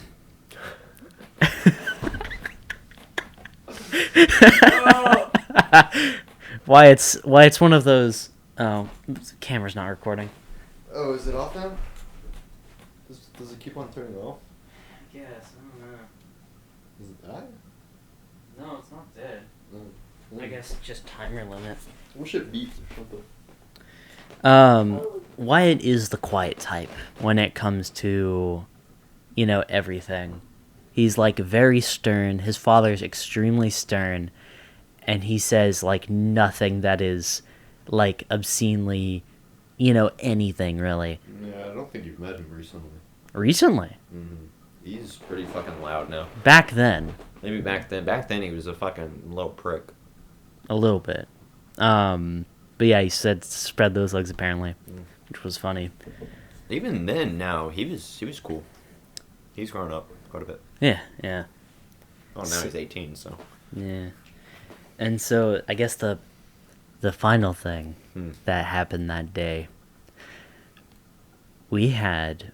Wyatt's one of those. Oh, the camera's not recording. Oh, is it off now? Does it keep on turning off? Yes, I don't know. Does it die? No, it's not dead. Mm. I guess just timer limit. I wish it beeps or something. Wyatt is the quiet type when it comes to, everything. He's like very stern. His father's extremely stern, and he says like nothing that is like obscenely, anything really. Yeah, I don't think you've met him recently. Recently, He's pretty fucking loud now. back then, Maybe back then he was a fucking little prick. a little bit. But yeah, he said spread those legs apparently, which was funny. Even then, now he was cool. He's grown up quite a bit. Yeah, yeah. Oh, now he's 18, so. Yeah. And so I guess the final thing Hmm. that happened that day, we had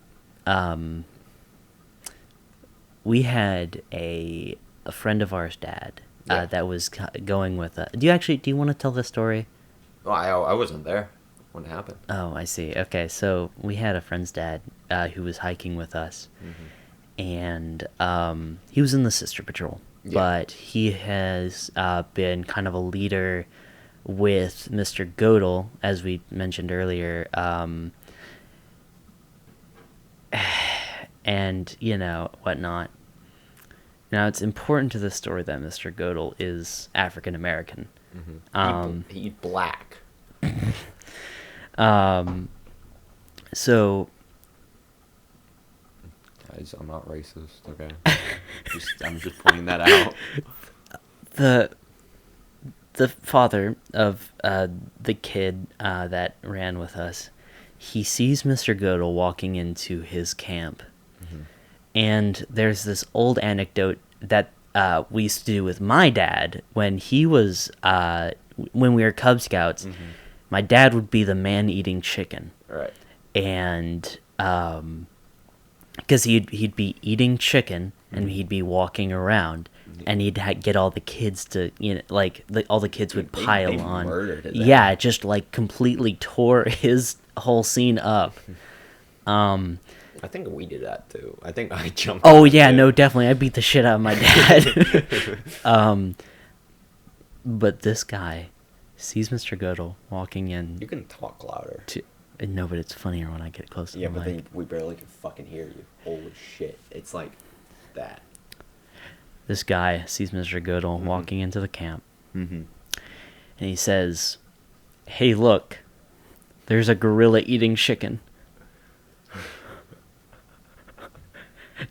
a friend of ours, dad, Yeah. that was going with Do you want to tell the story? Oh, I wasn't there when it happened. Oh, I see. Okay, so we had a friend's dad who was hiking with us, and he was in the Sister Patrol, Yeah. but he has been kind of a leader with Mr. Godel, as we mentioned earlier, and whatnot. Now, it's important to this story that Mr. Godel is African American. He's black. So Guys, I'm not racist, okay? I'm just pointing that out. the father of the kid that ran with us, he sees Mr. Godel walking into his camp, and there's this old anecdote that we used to do with my dad when he was when we were Cub Scouts. My dad would be the man eating chicken, Right. and because he'd be eating chicken and he'd be walking around, and he'd get all the kids to all the kids would pile they on. murdered his Yeah, it just like completely tore his whole scene up. I think we did that too. I think I jumped. Oh on it, yeah, too. no, definitely. I beat the shit out of my dad. But this guy sees Mr. Godel walking in. You can talk louder. No, but it's funnier when I get close to Yeah, the but mic. then we barely can fucking hear you. Holy shit. It's like that. This guy sees Mr. Godel walking into the camp, Mm-hmm. and he says, "Hey, look, there's a gorilla eating chicken."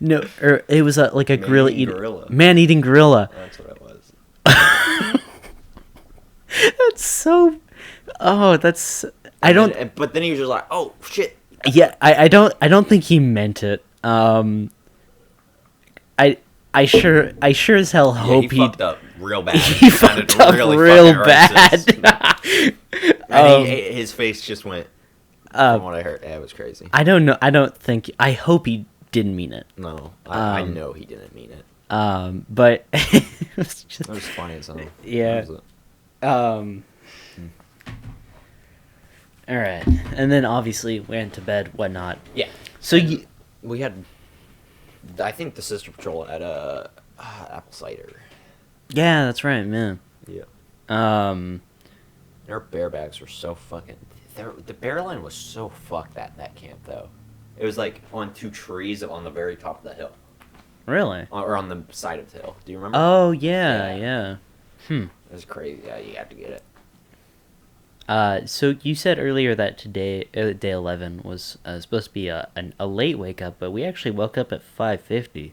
No, or it was like a gorilla Man-eating eating gorilla. man-eating gorilla. That's what it was. That's so. Oh, that's. I don't. But then he was just like, "Oh shit." Yeah, I don't think he meant it. I sure as hell Yeah, hope he fucked up real bad. He sounded fucked up really real fucking bad. racist. And his face just went. From what I heard, yeah, it was crazy. I don't know. I don't think. I hope he didn't mean it. No, I know he didn't mean it. But it was just. It was funny as hell. Yeah. That was it. All right, and then obviously went to bed, whatnot. Yeah. So you. We had, I think the Sister Patrol had a apple cider. Yeah, that's right, man. Yeah. Um. Their bear bags were so fucking. The bear line was so fucked at that camp though. It was like on two trees on the very top of the hill, Really? or on the side of the hill. Do you remember? Oh yeah, Yeah. yeah. It was crazy. Yeah, you had to get it. So you said earlier that today, day 11 was supposed to be a late wake up, but we actually woke up at 5:50.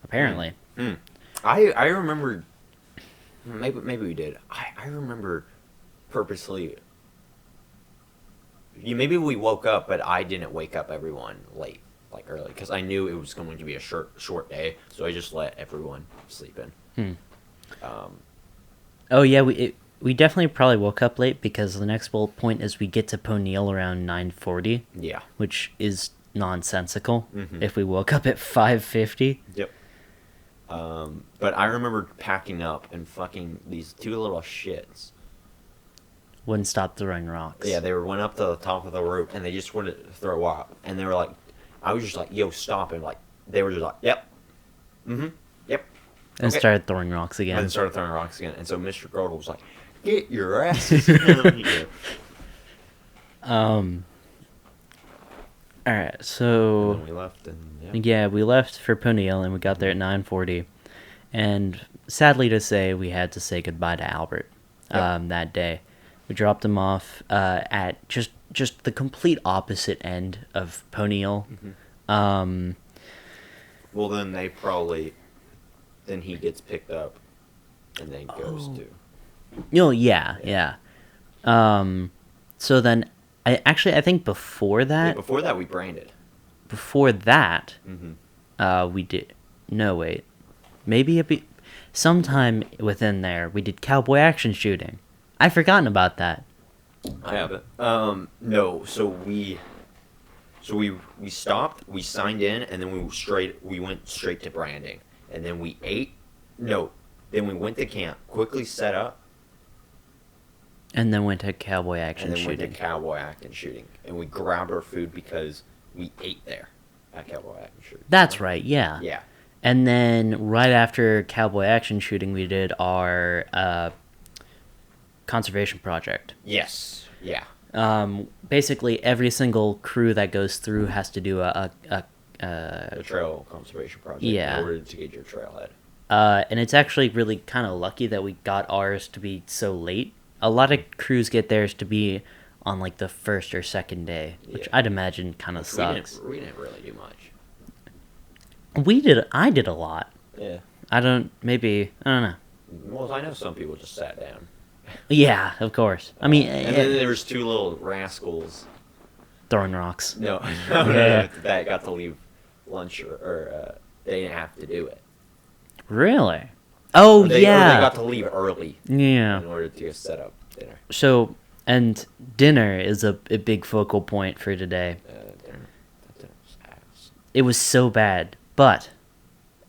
apparently. I remember. Maybe we did. I remember purposely. Maybe we woke up, but I didn't wake up everyone late, like early, because I knew it was going to be a short day, so I just let everyone sleep in. Oh yeah, we definitely probably woke up late because the next bullet point is we get to Poniel around 9:40. Yeah. Which is nonsensical. Mhm. If we woke up at 5:50. Yep. But I remember packing up and fucking these two little shits. Wouldn't stop throwing rocks. Yeah, they went up to the top of the roof and they just wanted to throw up, and they were like, I was just like, yo, stop, and like they were just like, yep, yep. And Okay. started throwing rocks And again. then started throwing rocks again. And so Mr. Girdle was like, get your asses down here. Alright, And so then we left, and yeah, we left for Poniel and we got there at 9:40. And sadly to say, we had to say goodbye to Albert that day. We dropped him off at just the complete opposite end of Poniel. Well, then then he gets picked up and then goes to. Oh, yeah. So then, I think before Wait, that, before that, we branded. We did. No, wait. Maybe sometime within there, we did cowboy action shooting. I've forgotten about that. I have it. No. So we stopped. We signed in, and then we went straight to branding, and then we ate. No. Then we went to camp, quickly set up, And then went to cowboy action and then shooting. went to cowboy action shooting, and we grabbed our food because we ate there at cowboy action shooting. That's right, yeah. Yeah. And then right after cowboy action shooting, we did our conservation project. Yes. Yeah. Basically, every single crew that goes through has to do a The trail conservation project. Yeah. In order to get your trailhead. and it's actually really kind of lucky that we got ours to be so late. A lot of crews get theirs to be on like the first or second day, which Yeah. I'd imagine kind of sucks. We didn't really do much. I did a lot. Yeah. I don't know. Well, I know some people just sat down. Yeah, of course. I mean, And then there was two little rascals. throwing rocks. No, Yeah. that got to leave lunch, or they didn't have to do it. Really? Oh, Or they yeah. got to leave early Yeah. in order to set up dinner. So, and dinner is a big focal point for today. Dinner was ass. It was so bad, but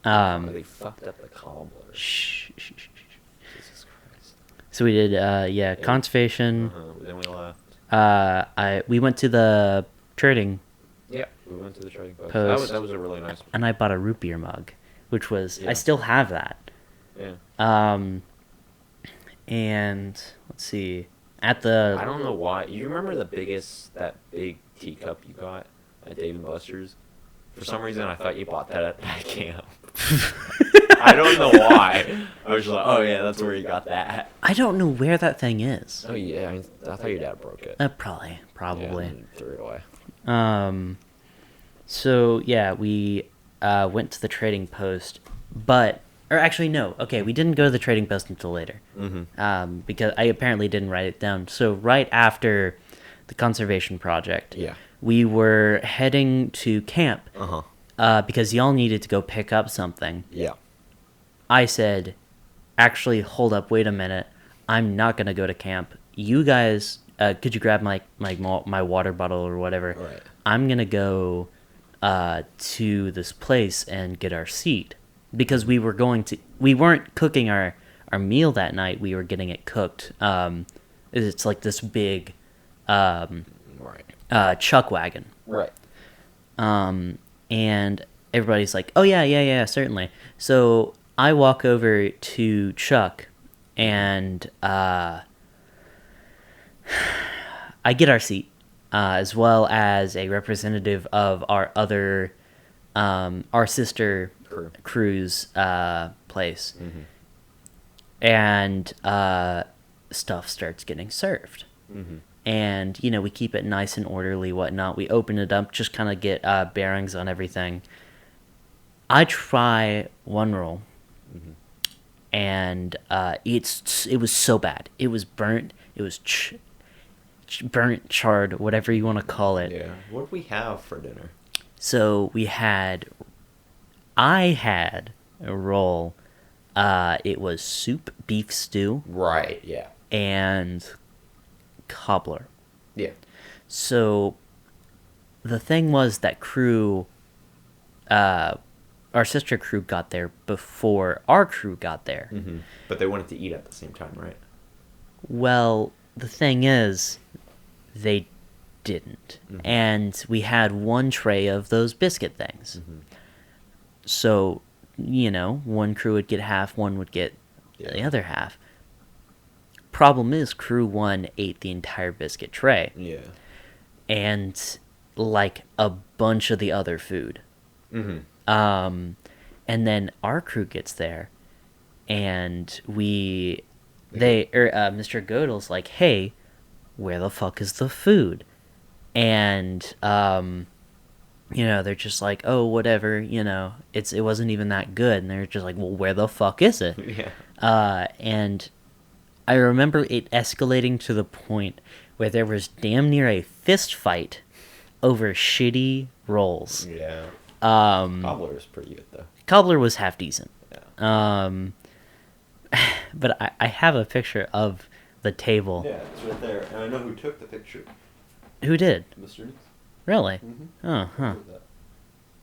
They fucked up the cobbler. shh. Jesus Christ. So we did conservation. Then we left. We went to the trading, Yeah, we went to the trading post. Post. That was a really nice one. and I bought a root beer mug, which was Yeah. I still have that. Yeah. And let's see, at the I don't know why. You remember that big teacup you got at Dave and Buster's? For some reason, I thought you bought that at that camp. I don't know why. I was just like, oh yeah, that's where you got that. I don't know where that thing is. Oh yeah, I thought your dad broke it. Probably. Yeah, and threw it away. So yeah, we went to the trading post, or actually no. Okay, we didn't go to the trading post until later. Because I apparently didn't write it down. So right after the conservation project, Yeah. we were heading to camp. Uh-huh. Because y'all needed to go pick up something. Yeah. I said, actually, hold up, wait a minute. I'm not gonna go to camp. You guys, could you grab my water bottle or whatever? Right. I'm gonna go to this place and get our seat because we weren't cooking our meal that night. We were getting it cooked. It's like this big Right. chuck wagon. Right. And everybody's like, oh yeah, certainly. So I walk over to Chuck and I get our seat, as well as a representative of our other, our sister crew's place. Mm-hmm. And stuff starts getting served. Mm-hmm. And, we keep it nice and orderly, whatnot. We open it up, just kind of get bearings on everything. I try one roll, Mm-hmm. and it was so bad. It was burnt. It was burnt, charred, whatever you want to call it. Yeah. What did we have for dinner? So I had a roll. It was soup, beef stew, Right. Yeah. and cobbler. Yeah. So the thing was that crew, our sister crew got there before our crew got there. Mm-hmm. But they wanted to eat at the same time, right? Well, the thing is, they didn't. Mhm. And we had one tray of those biscuit things. Mm-hmm. So, one crew would get half, one would get the other half. Problem is, crew one ate the entire biscuit tray. Yeah. And, like, a bunch of the other food. Mm-hmm. And then our crew gets there, and Mr. Godel's like, hey, where the fuck is the food? And, they're just like, oh, whatever, it wasn't even that good. And they're just like, well, where the fuck is it? Yeah. And I remember it escalating to the point where there was damn near a fist fight over shitty rolls. Yeah. Cobbler is pretty good though. Cobbler was half decent. Yeah. But I have a picture of the table. Yeah, it's right there, and I know who took the picture. Who did? Mr. Nix. Really? Mm-hmm. Oh, huh.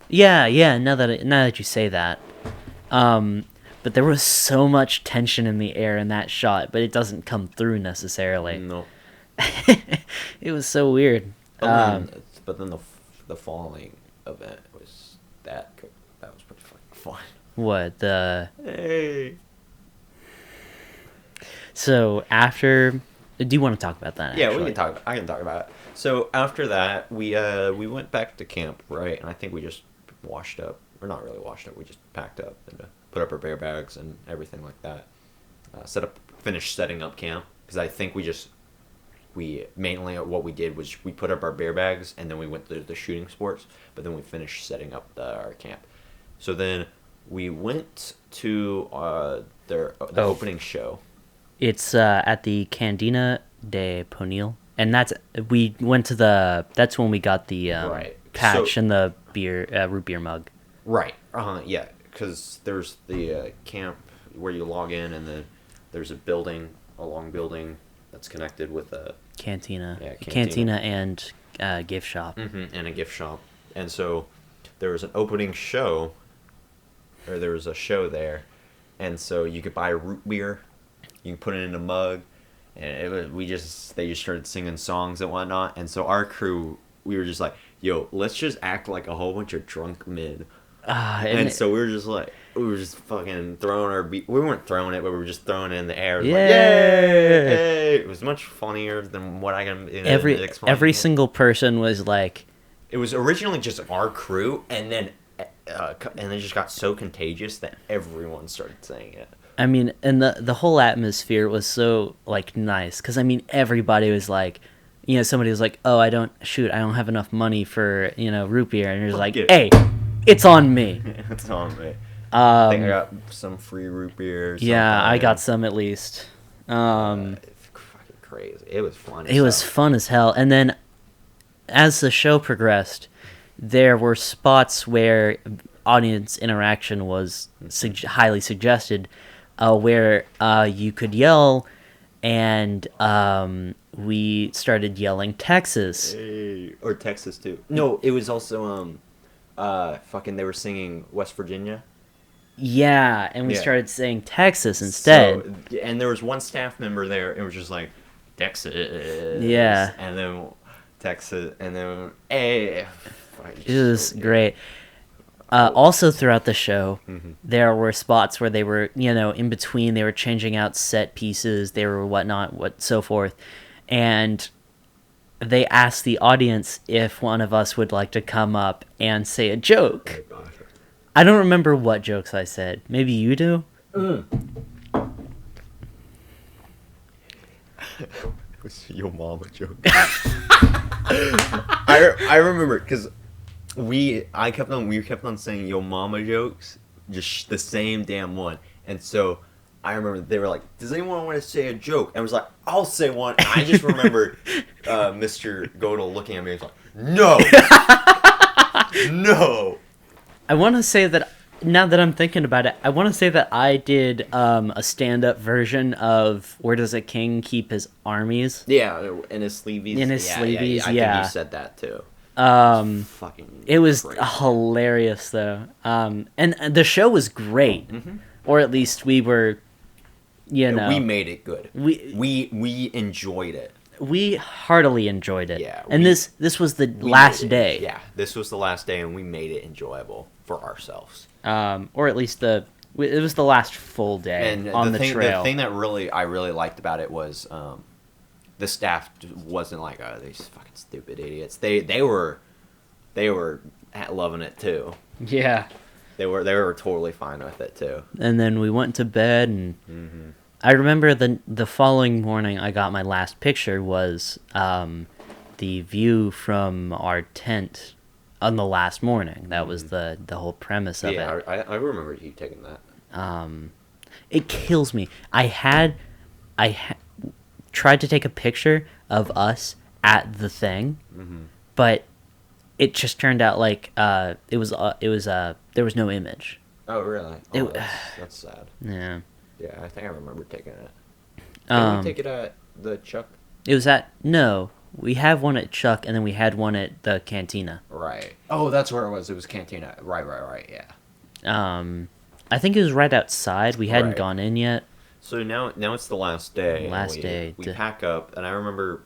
Yeah. Now that you say that, but there was so much tension in the air in that shot, but it doesn't come through necessarily. No. It was so weird. But then the falling event was that was pretty fucking fun. What the? Hey. So after, do you want to talk about that? Yeah, actually? we can talk. I can talk about it. So after that, we went back to camp, right? And I think we just washed up, or not really washed up. We just packed up and put up our bear bags and everything like that. Finished setting up camp because I think we mainly what we did was we put up our bear bags and then we went to the shooting sports, but then we finished setting up our camp. So then we went to the opening show. It's at the Cantina de Ponil, and that's when we got the Right. patch So- and the root beer mug. Right. Yeah. Because there's the camp where you log in, and then there's a long building that's connected with a Cantina. Yeah, Cantina and gift shop. and a gift shop. And so there was an opening show, or there was a show there, and so you could buy root beer, you can put it in a mug, and they just started singing songs and whatnot. And so our crew, we were just like, yo, let's just act like a whole bunch of drunk men. And so we were just fucking throwing our beat. We weren't throwing it, but we were just throwing it in the air. It was like, yay! It was much funnier than what I can explain. Every single person was like, It was originally just our crew, and then it just got so contagious that everyone started saying it. I mean, and the whole atmosphere was so like nice because I mean everybody was like, somebody was like, oh, I don't have enough money for root beer, and you're like, hey, it's on me. It's on me. I think I got some free root beer. Yeah, I got some at least. Fucking crazy. It was fun. It was fun as hell. And then, as the show progressed, there were spots where audience interaction was highly suggested, where you could yell, and we started yelling Texas. Hey. Or Texas too. No, it was also they were singing West Virginia. Yeah, and we Yeah. started saying Texas instead. So, and there was one staff member there. It was just like Texas. Yeah. And then Texas, and then hey. It was great. Also, throughout the show, there were spots where they were, in between. They were changing out set pieces. They were so forth, and they asked the audience if one of us would like to come up and say a joke. Oh, gosh. I don't remember what jokes I said. Maybe you do? It was your mama joke. I remember because I kept on, we kept on saying "yo mama" jokes, just the same damn one. And so I remember they were like, "Does anyone want to say a joke?" And I was like, "I'll say one." And I just remember Mr. Godel looking at me and was like, "No, no." I want to say that now that I'm thinking about it, I want to say that I did a stand-up version of "Where Does a King Keep His Armies?" Yeah, in his sleeveys. In his sleeveys, I yeah. think you said that too. Fucking. It was crazy. hilarious though, and the show was great, or at least we were, you know, We made it good. We enjoyed it. we heartily enjoyed it. Yeah, and we- this was the We last made it- day. Yeah, this was the last day, and we made it enjoyable for ourselves. Or at least it was the last full day And on the trail. the thing that I really liked about it was the staff wasn't like, "Oh, these fucking stupid idiots." They were loving it too. Yeah. They were totally fine with it too. And then we went to bed, and I remember the following morning I got my last picture was the view from our tent on the last morning. That was the whole premise of it. Yeah, I remember you taking that. It kills me. I tried to take a picture of us at the thing, but it just turned out like there was no image. Oh, really? It- Oh, that's sad. Yeah. Yeah, I think I remember taking it. Did Um, we take it at the Chuck? It was no. We have one at Chuck, and then we had one at the Cantina. Right. Oh, that's where it was. It was Cantina. Right. Yeah. I think it was right outside. We hadn't Right. gone in yet. So now it's the last day. and Last day We to- pack up, and I remember.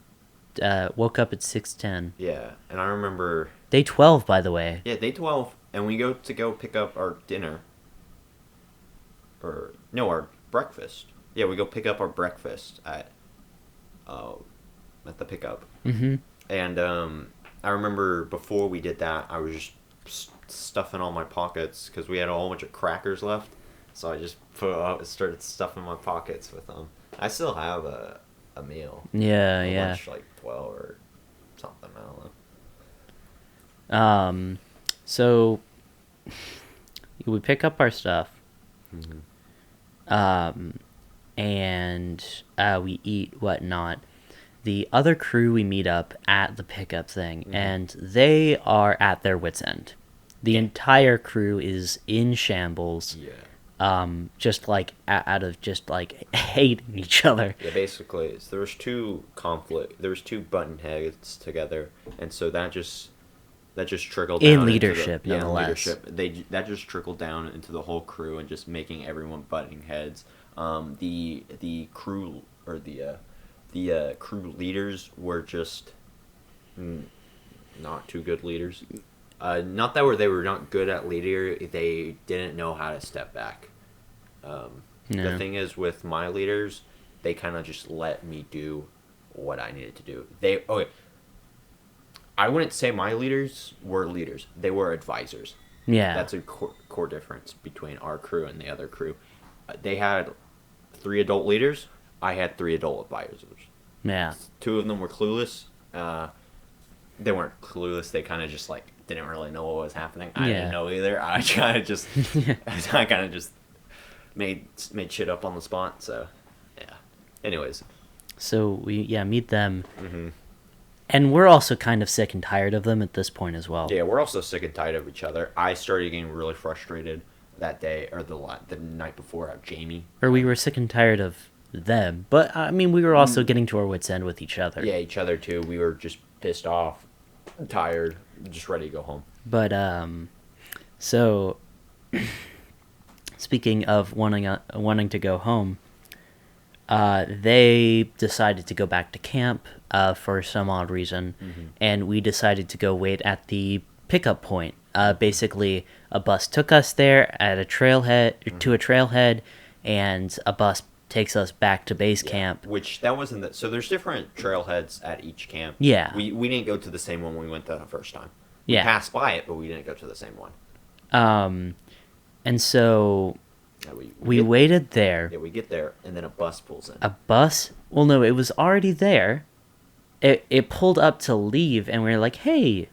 Woke up at 6:10. Yeah, and I remember. Day 12, by the way. Yeah, day 12, and we go pick up our dinner. Or no, our breakfast. Yeah, we go pick up our breakfast at the pickup. Mm-hmm. And I remember before we did that, I was just stuffing all my pockets because we had a whole bunch of crackers left. So I just started stuffing my pockets with them. I still have a meal. Yeah, A yeah. lunch, like 12 or something. I don't know. So we pick up our stuff. And we eat whatnot. The other crew we meet up at the pickup thing, and they are at their wits' end. The entire crew is in shambles. Yeah. Just like out of just like hating each other. Yeah, basically, there was two button heads together, and so that just trickled In down leadership, into the, nonetheless. Yeah, leadership. That just trickled down into the whole crew and just making everyone butting heads. The crew or the crew leaders were just not too good leaders. Not that they were not good at leader, they didn't know how to step back. The thing is with my leaders, they kind of just let me do what I needed to do. I wouldn't say my leaders were leaders. They were advisors. Yeah. That's a core difference between our crew and the other crew. They had 3 adult leaders. I had 3 adult advisors. Yeah. 2 of them were clueless. They weren't clueless. They kind of just like didn't really know what was happening. I didn't know either. I kind of just, made shit up on the spot. So, yeah. Anyways. So we meet them, Mm-hmm. and we're also kind of sick and tired of them at this point as well. Yeah, we're also sick and tired of each other. I started getting really frustrated that day or the night before at Jamie. Or we were sick and tired of them, but I mean we were also getting to our wits' end with each other. Yeah, each other too. We were just pissed off, tired, just ready to go home. But so speaking of wanting to go home, they decided to go back to camp for some odd reason, and we decided to go wait at the pickup point. Basically, a bus took us there at a trailhead to a trailhead, and a bus takes us back to base camp. Which that wasn't that. So there's different trailheads at each camp. Yeah. We didn't go to the same one when we went the first time. Yeah. We passed by it, but we didn't go to the same one. And so Yeah, we get- waited there. Yeah, we get there, and then a bus pulls in. A bus? Well, no, it was already there. It pulled up to leave, and we were like, hey.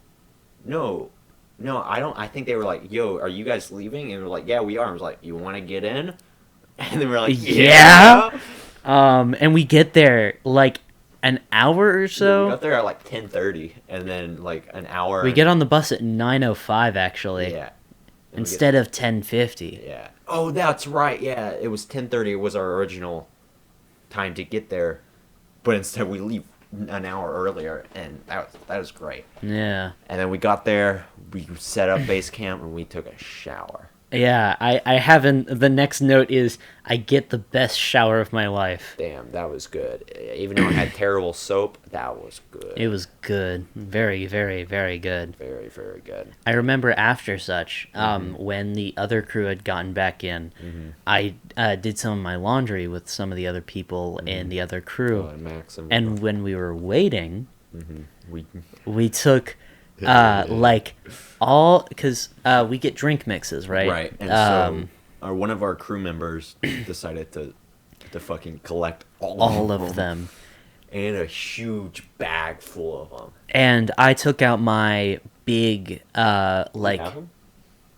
No, No, I don't. I think they were like, "Yo, are you guys leaving?" And we're like, "Yeah, we are." I was like, "You want to get in?" And then we're like, Yeah. "Yeah." And we get there like an hour or Yeah, we so. got there at like 10:30, and then like an hour. We get on the bus at 9:05 actually, Yeah. And we instead of 10:50. Yeah. Oh, that's right. Yeah, it was 10:30. It was our original time to get there, but instead we leave an hour earlier, and that was great. Yeah. And then we got there, we set up base camp, and we took a shower. Yeah, I haven't. The next note is I get the best shower of my life. Damn, that was good. Even though it had terrible soap, that was good. It was good. Very, very, very good. Very, very good. I remember after such, when the other crew had gotten back in, I did some of my laundry with some of the other people in the other crew. And Max And when we were waiting, we we took like all because we get drink mixes, right? right, and so one of our crew members decided to fucking collect all of them. and a huge bag full of them. And I took out my big like Do you have them?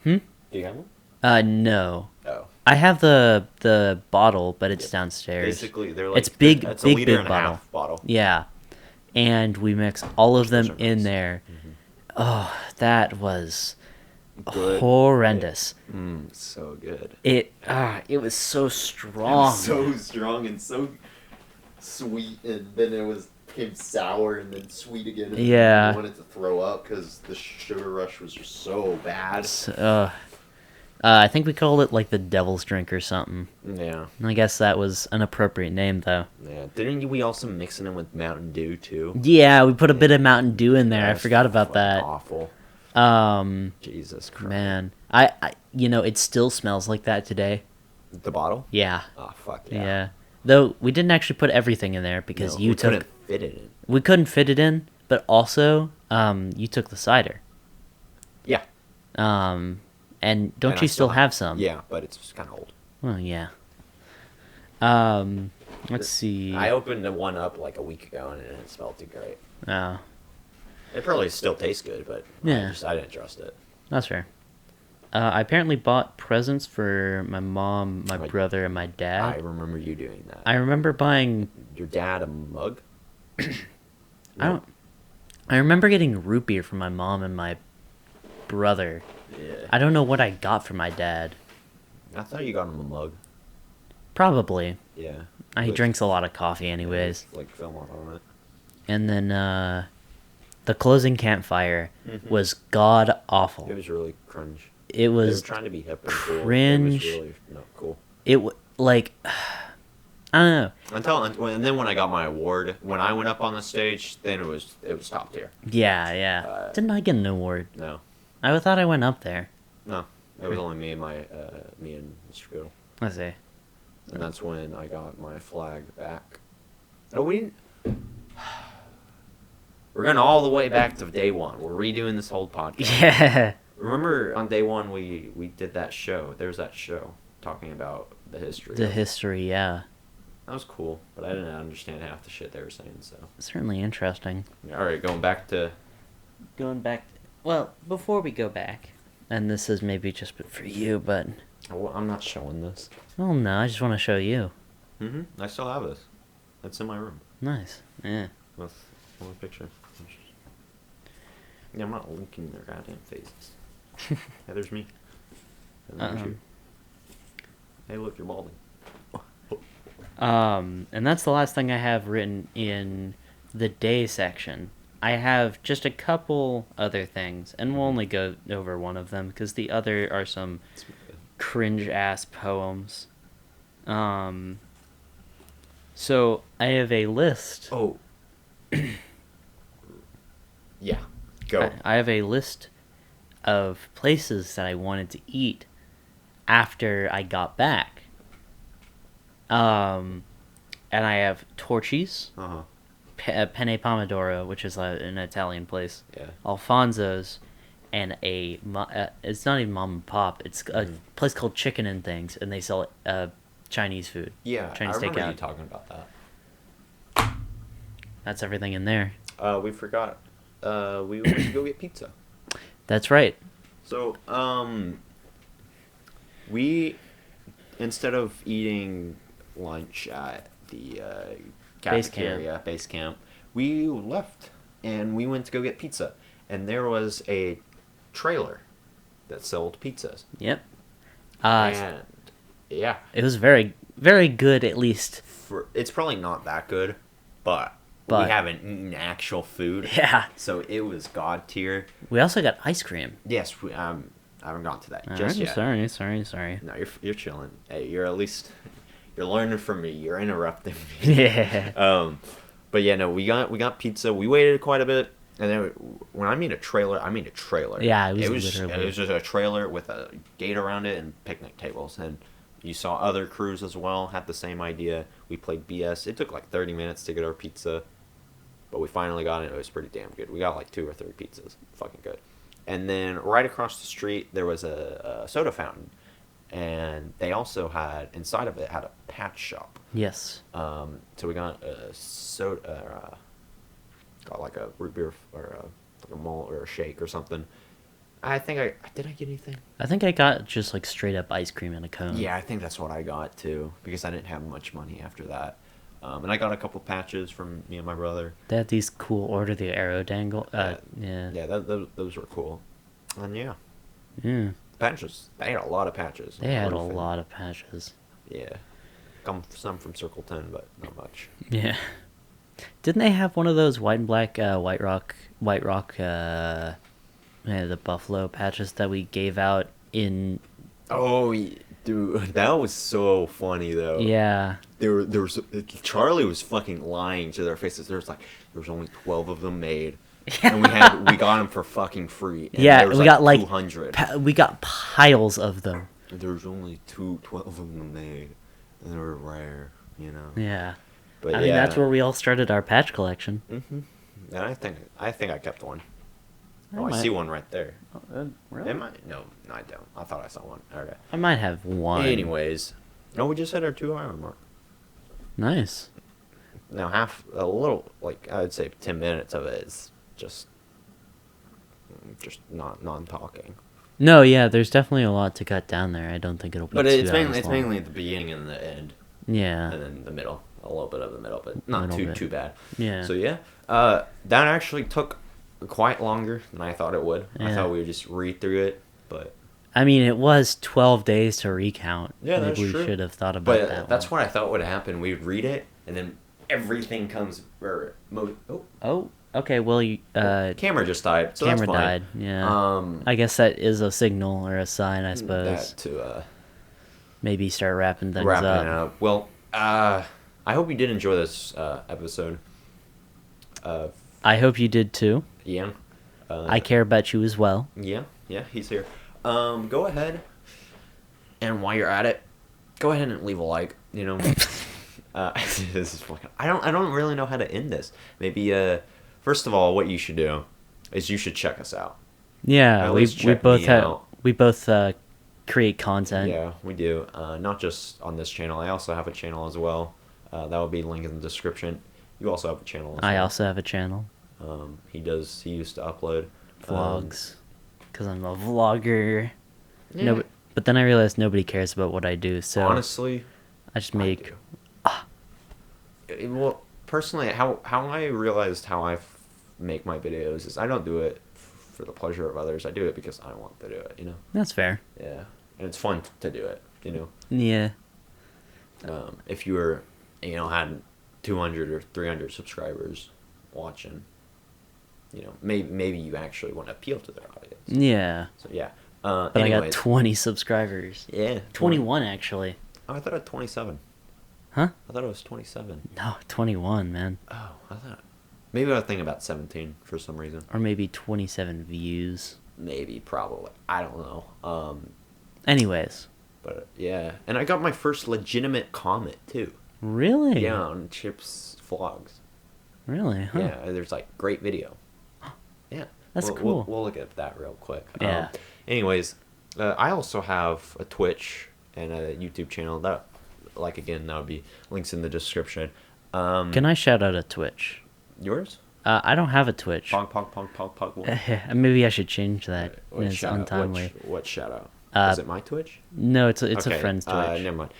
Do you have them? no. Oh. I have the bottle, but it's downstairs. Basically, they're like It's big, It's big, a liter big and a bottle. half bottle. Yeah. And we mix all of them Those are in nice. there. Oh, that was Good. horrendous. So good. It was so strong. So strong and so sweet, and then became sour and then sweet again. And Yeah. I wanted to throw up because the sugar rush was just so bad. I think we called it like the devil's drink or something. Yeah. I guess that was an appropriate name though. Yeah. Didn't we also mix it in with Mountain Dew too? Yeah, we put a bit of Mountain Dew in there. I That's forgot about fucking that. Awful. Um, Jesus Christ. man, I it still smells like that today. The bottle? Yeah, Oh fuck yeah. yeah. Though we didn't actually put everything in there because No, you we took. couldn't fit it in. We couldn't fit it in, but also, you took the cider. Yeah. And don't And I you still still have some? Yeah, but it's kind of old. Well, yeah. Let's see. I opened the one up like a week ago and it didn't smell too great. Oh, It probably still tastes good, but Yeah. I didn't trust it. that's fair. I apparently bought presents for my mom, my My- brother, and my I dad. remember you doing that. I remember buying. Your dad a mug? I don't. I remember getting root beer from my mom and my brother. Yeah. I don't know what I got for my dad. I thought you got him a mug. Probably. Yeah. He With- drinks a lot of coffee anyways. with, like film on it. And then the closing campfire was god awful. It was really cringe. It They were was trying to be hip and cool. cringe. It was really not cool. like I don't know. And then when I got my award, when I went up on the stage, then it was top tier. Yeah. Didn't I get an award? No, I thought I went up there. no, it was only me and Mr. Goodall. Let's see. And that's when I got my flag back. Oh, we didn't. We're going all the way back to day one. We're redoing this whole podcast. Yeah. Remember on day one we did that show. There was that show talking about the history. The history, yeah. That was cool, but I didn't understand half the shit they were saying. So. Certainly interesting. All right, going back to. Going back. Well, before we go back, and this is maybe just for you, but Oh, I'm not showing this. oh no, I just want to show you. I still have this. It's in my room. Nice. Yeah. With one picture. Yeah, I'm not linking their goddamn faces. Hey, there's me. And there's you. Hey, look, you're balding. And that's the last thing I have written in the day section. I have just a couple other things, and we'll only go over one of them because the other are some cringe ass poems. So I have a list. Oh. Yeah. Go. I have a list of places that I wanted to eat after I got back. And I have Torchy's, Uh-huh. Penne Pomodoro, which is an Italian place, Yeah. Alfonso's, and it's not even mom and pop. It's a place called Chicken and Things, and they sell Chinese food. Yeah, Chinese I remember takeout. you talking about that. That's everything in there. We forgot. We went to go get pizza. That's right. So, we, instead of eating lunch at the cafeteria, base camp, we left and we went to go get pizza. And there was a trailer that sold pizzas. Yep. And, yeah. It was very, very good, at least. It's probably not that good, but we haven't eaten actual food. Yeah. So it was god tier. We also got ice cream. Yes, I haven't gotten to that just Alright, yet. Sorry. No, you're chilling. Hey, you're learning from me. You're interrupting me. Yeah. But yeah, no, we got pizza. We waited quite a bit, and then when I mean a trailer, I mean a trailer. Yeah, it was literally. It was just a trailer with a gate around it and picnic tables, and you saw other crews as well had the same idea. We played BS. It took like 30 minutes to get our pizza, but we finally got it. It was pretty damn good. We got like 2 or 3 pizzas. Fucking good. And then right across the street there was a soda fountain, and they also had inside of it had a patch shop. Yes. So we got a soda, got like a root beer or like a malt or a shake or something. I think did I get anything? I think I got just like straight up ice cream in a cone. Yeah, I think that's what I got too, because I didn't have much money after that. And I got a couple patches from me and my brother. They had these cool Order the Arrow dangle. Yeah. Yeah, those were cool. And yeah, Yeah. patches. They had a lot of patches. They had a lot of patches. Yeah, some from Circle 10, but not much. Yeah. Didn't they have one of those white and black White Rock, the buffalo patches that we gave out in? Oh, dude, that was so funny though. Yeah. There was Charlie was fucking lying to their faces. There was only 12 of them made, and we got them for fucking free. And Yeah, there was we got like 200. we got piles of them. There was only 12 of them made, and they were rare, you know. Yeah. But I mean, that's where we all started our patch collection. Mm-hmm. And I think I kept one. I Oh, I might- see one right there. Really? Am I? No, I don't. I thought I saw one. Okay. I might have one. Anyways, no, we just hit our 2-hour mark. Nice. Now a little, like I would say 10 minutes of it is just not non-talking. No, yeah, there's definitely a lot to cut down there. I don't think it'll be But 2 it's hours mainly long. at the beginning and the end, Yeah. and then the middle, a little bit of the middle, but not Little bit. too bad. Yeah. So yeah, that actually took quite longer than I thought it would. I Yeah. thought we would just read through it, but I mean, it was 12 days to recount. Yeah, Maybe that's we true. should have thought about but that. that's what I thought would happen. We would read it, and then everything comes. Oh, okay. Well, Camera just died. So camera that's fine. died. Yeah. I guess that is a signal or a sign, I suppose. That to Maybe start wrapping things wrapping up. it up. Well, I hope you did enjoy this episode. I hope you did too. Ian. I care about you as well. Yeah, he's here. Go ahead, and while you're at it, go ahead and leave a like. You know, this is fucking. I don't really know how to end this. Maybe first of all, what you should do is you should check us out. Yeah, At we least check both me have out. we both create content. Yeah, we do. Not just on this channel. I also have a channel as well. That will be linked in the description. You also have a channel. As I well. also have a channel, He used to upload vlogs, because I'm a vlogger. Yeah. No, but then I realized nobody cares about what I do, so Honestly, I just I make. do. Well, personally, how I realized how I make my videos is I don't do it for the pleasure of others. I do it because I want to do it. You know. That's fair. Yeah, and it's fun to do it. You know. Yeah. If you were, had 200 or 300 subscribers watching, maybe you actually want to appeal to their audience. Yeah. So yeah. But I got 20 subscribers. Yeah. 21 actually. Oh, I thought it was 27. Huh? I thought it was 27. No, 21, man. Oh, I thought. Maybe I was thinking about 17 for some reason. Or maybe 27 views. Maybe, probably. I don't know. Anyways. But yeah, and I got my first legitimate comment too. Really? Yeah, on Chip's vlogs. Really? Huh. Yeah, there's like great video. Yeah, That's we'll, cool. We'll look at that real quick. Yeah. Anyways, I also have a Twitch and a YouTube channel. That would be links in the description. Can I shout out a Twitch? Yours? I don't have a Twitch. Pog. Maybe I should change that. What It's shout out? untimely. What shout out? Is it my Twitch? No, it's a Okay, friend's Twitch. never mind.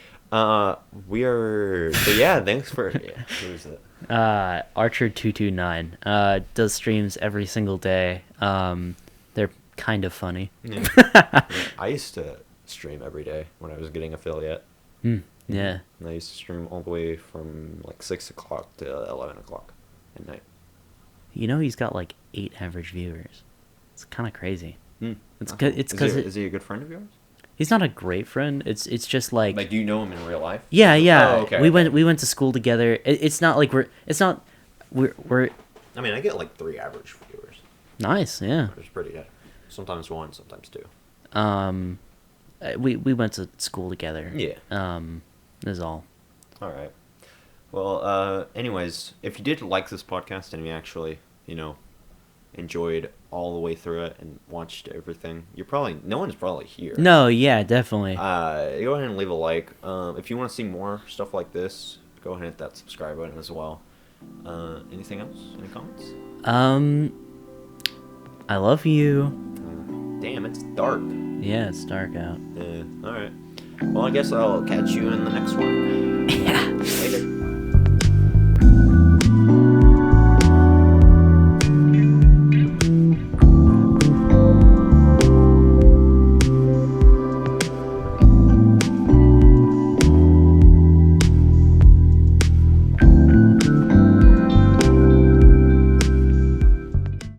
We are. So yeah, thanks for. Yeah, who is it? Archer229 does streams every single day. They're kind of funny. Yeah. I used to stream every day when I was getting affiliate. Yeah. And I used to stream all the way from like 6 o'clock to 11 o'clock at night. You know, he's got like 8 average viewers. It's kind of crazy. It's Okay. because Is he a good friend of yours? he's not a great friend. It's just like Like, do you know him in real life? yeah. Oh, okay, we okay. went to school together. It's not like we're I mean, I get like 3 average viewers. nice. Yeah. Which is pretty good. Sometimes 1, sometimes 2. We went to school together. Yeah. Is all. All right. Well, anyways, if you did like this podcast and you actually, enjoyed all the way through it and watched everything, no one's probably here. No, yeah, definitely. Go ahead and leave a like. If you want to see more stuff like this, go ahead and hit that subscribe button as well. Anything else? Any comments? I love you. Damn, it's dark. Yeah, it's dark out. Yeah. All right. Well, I guess I'll catch you in the next one. Yeah. Later.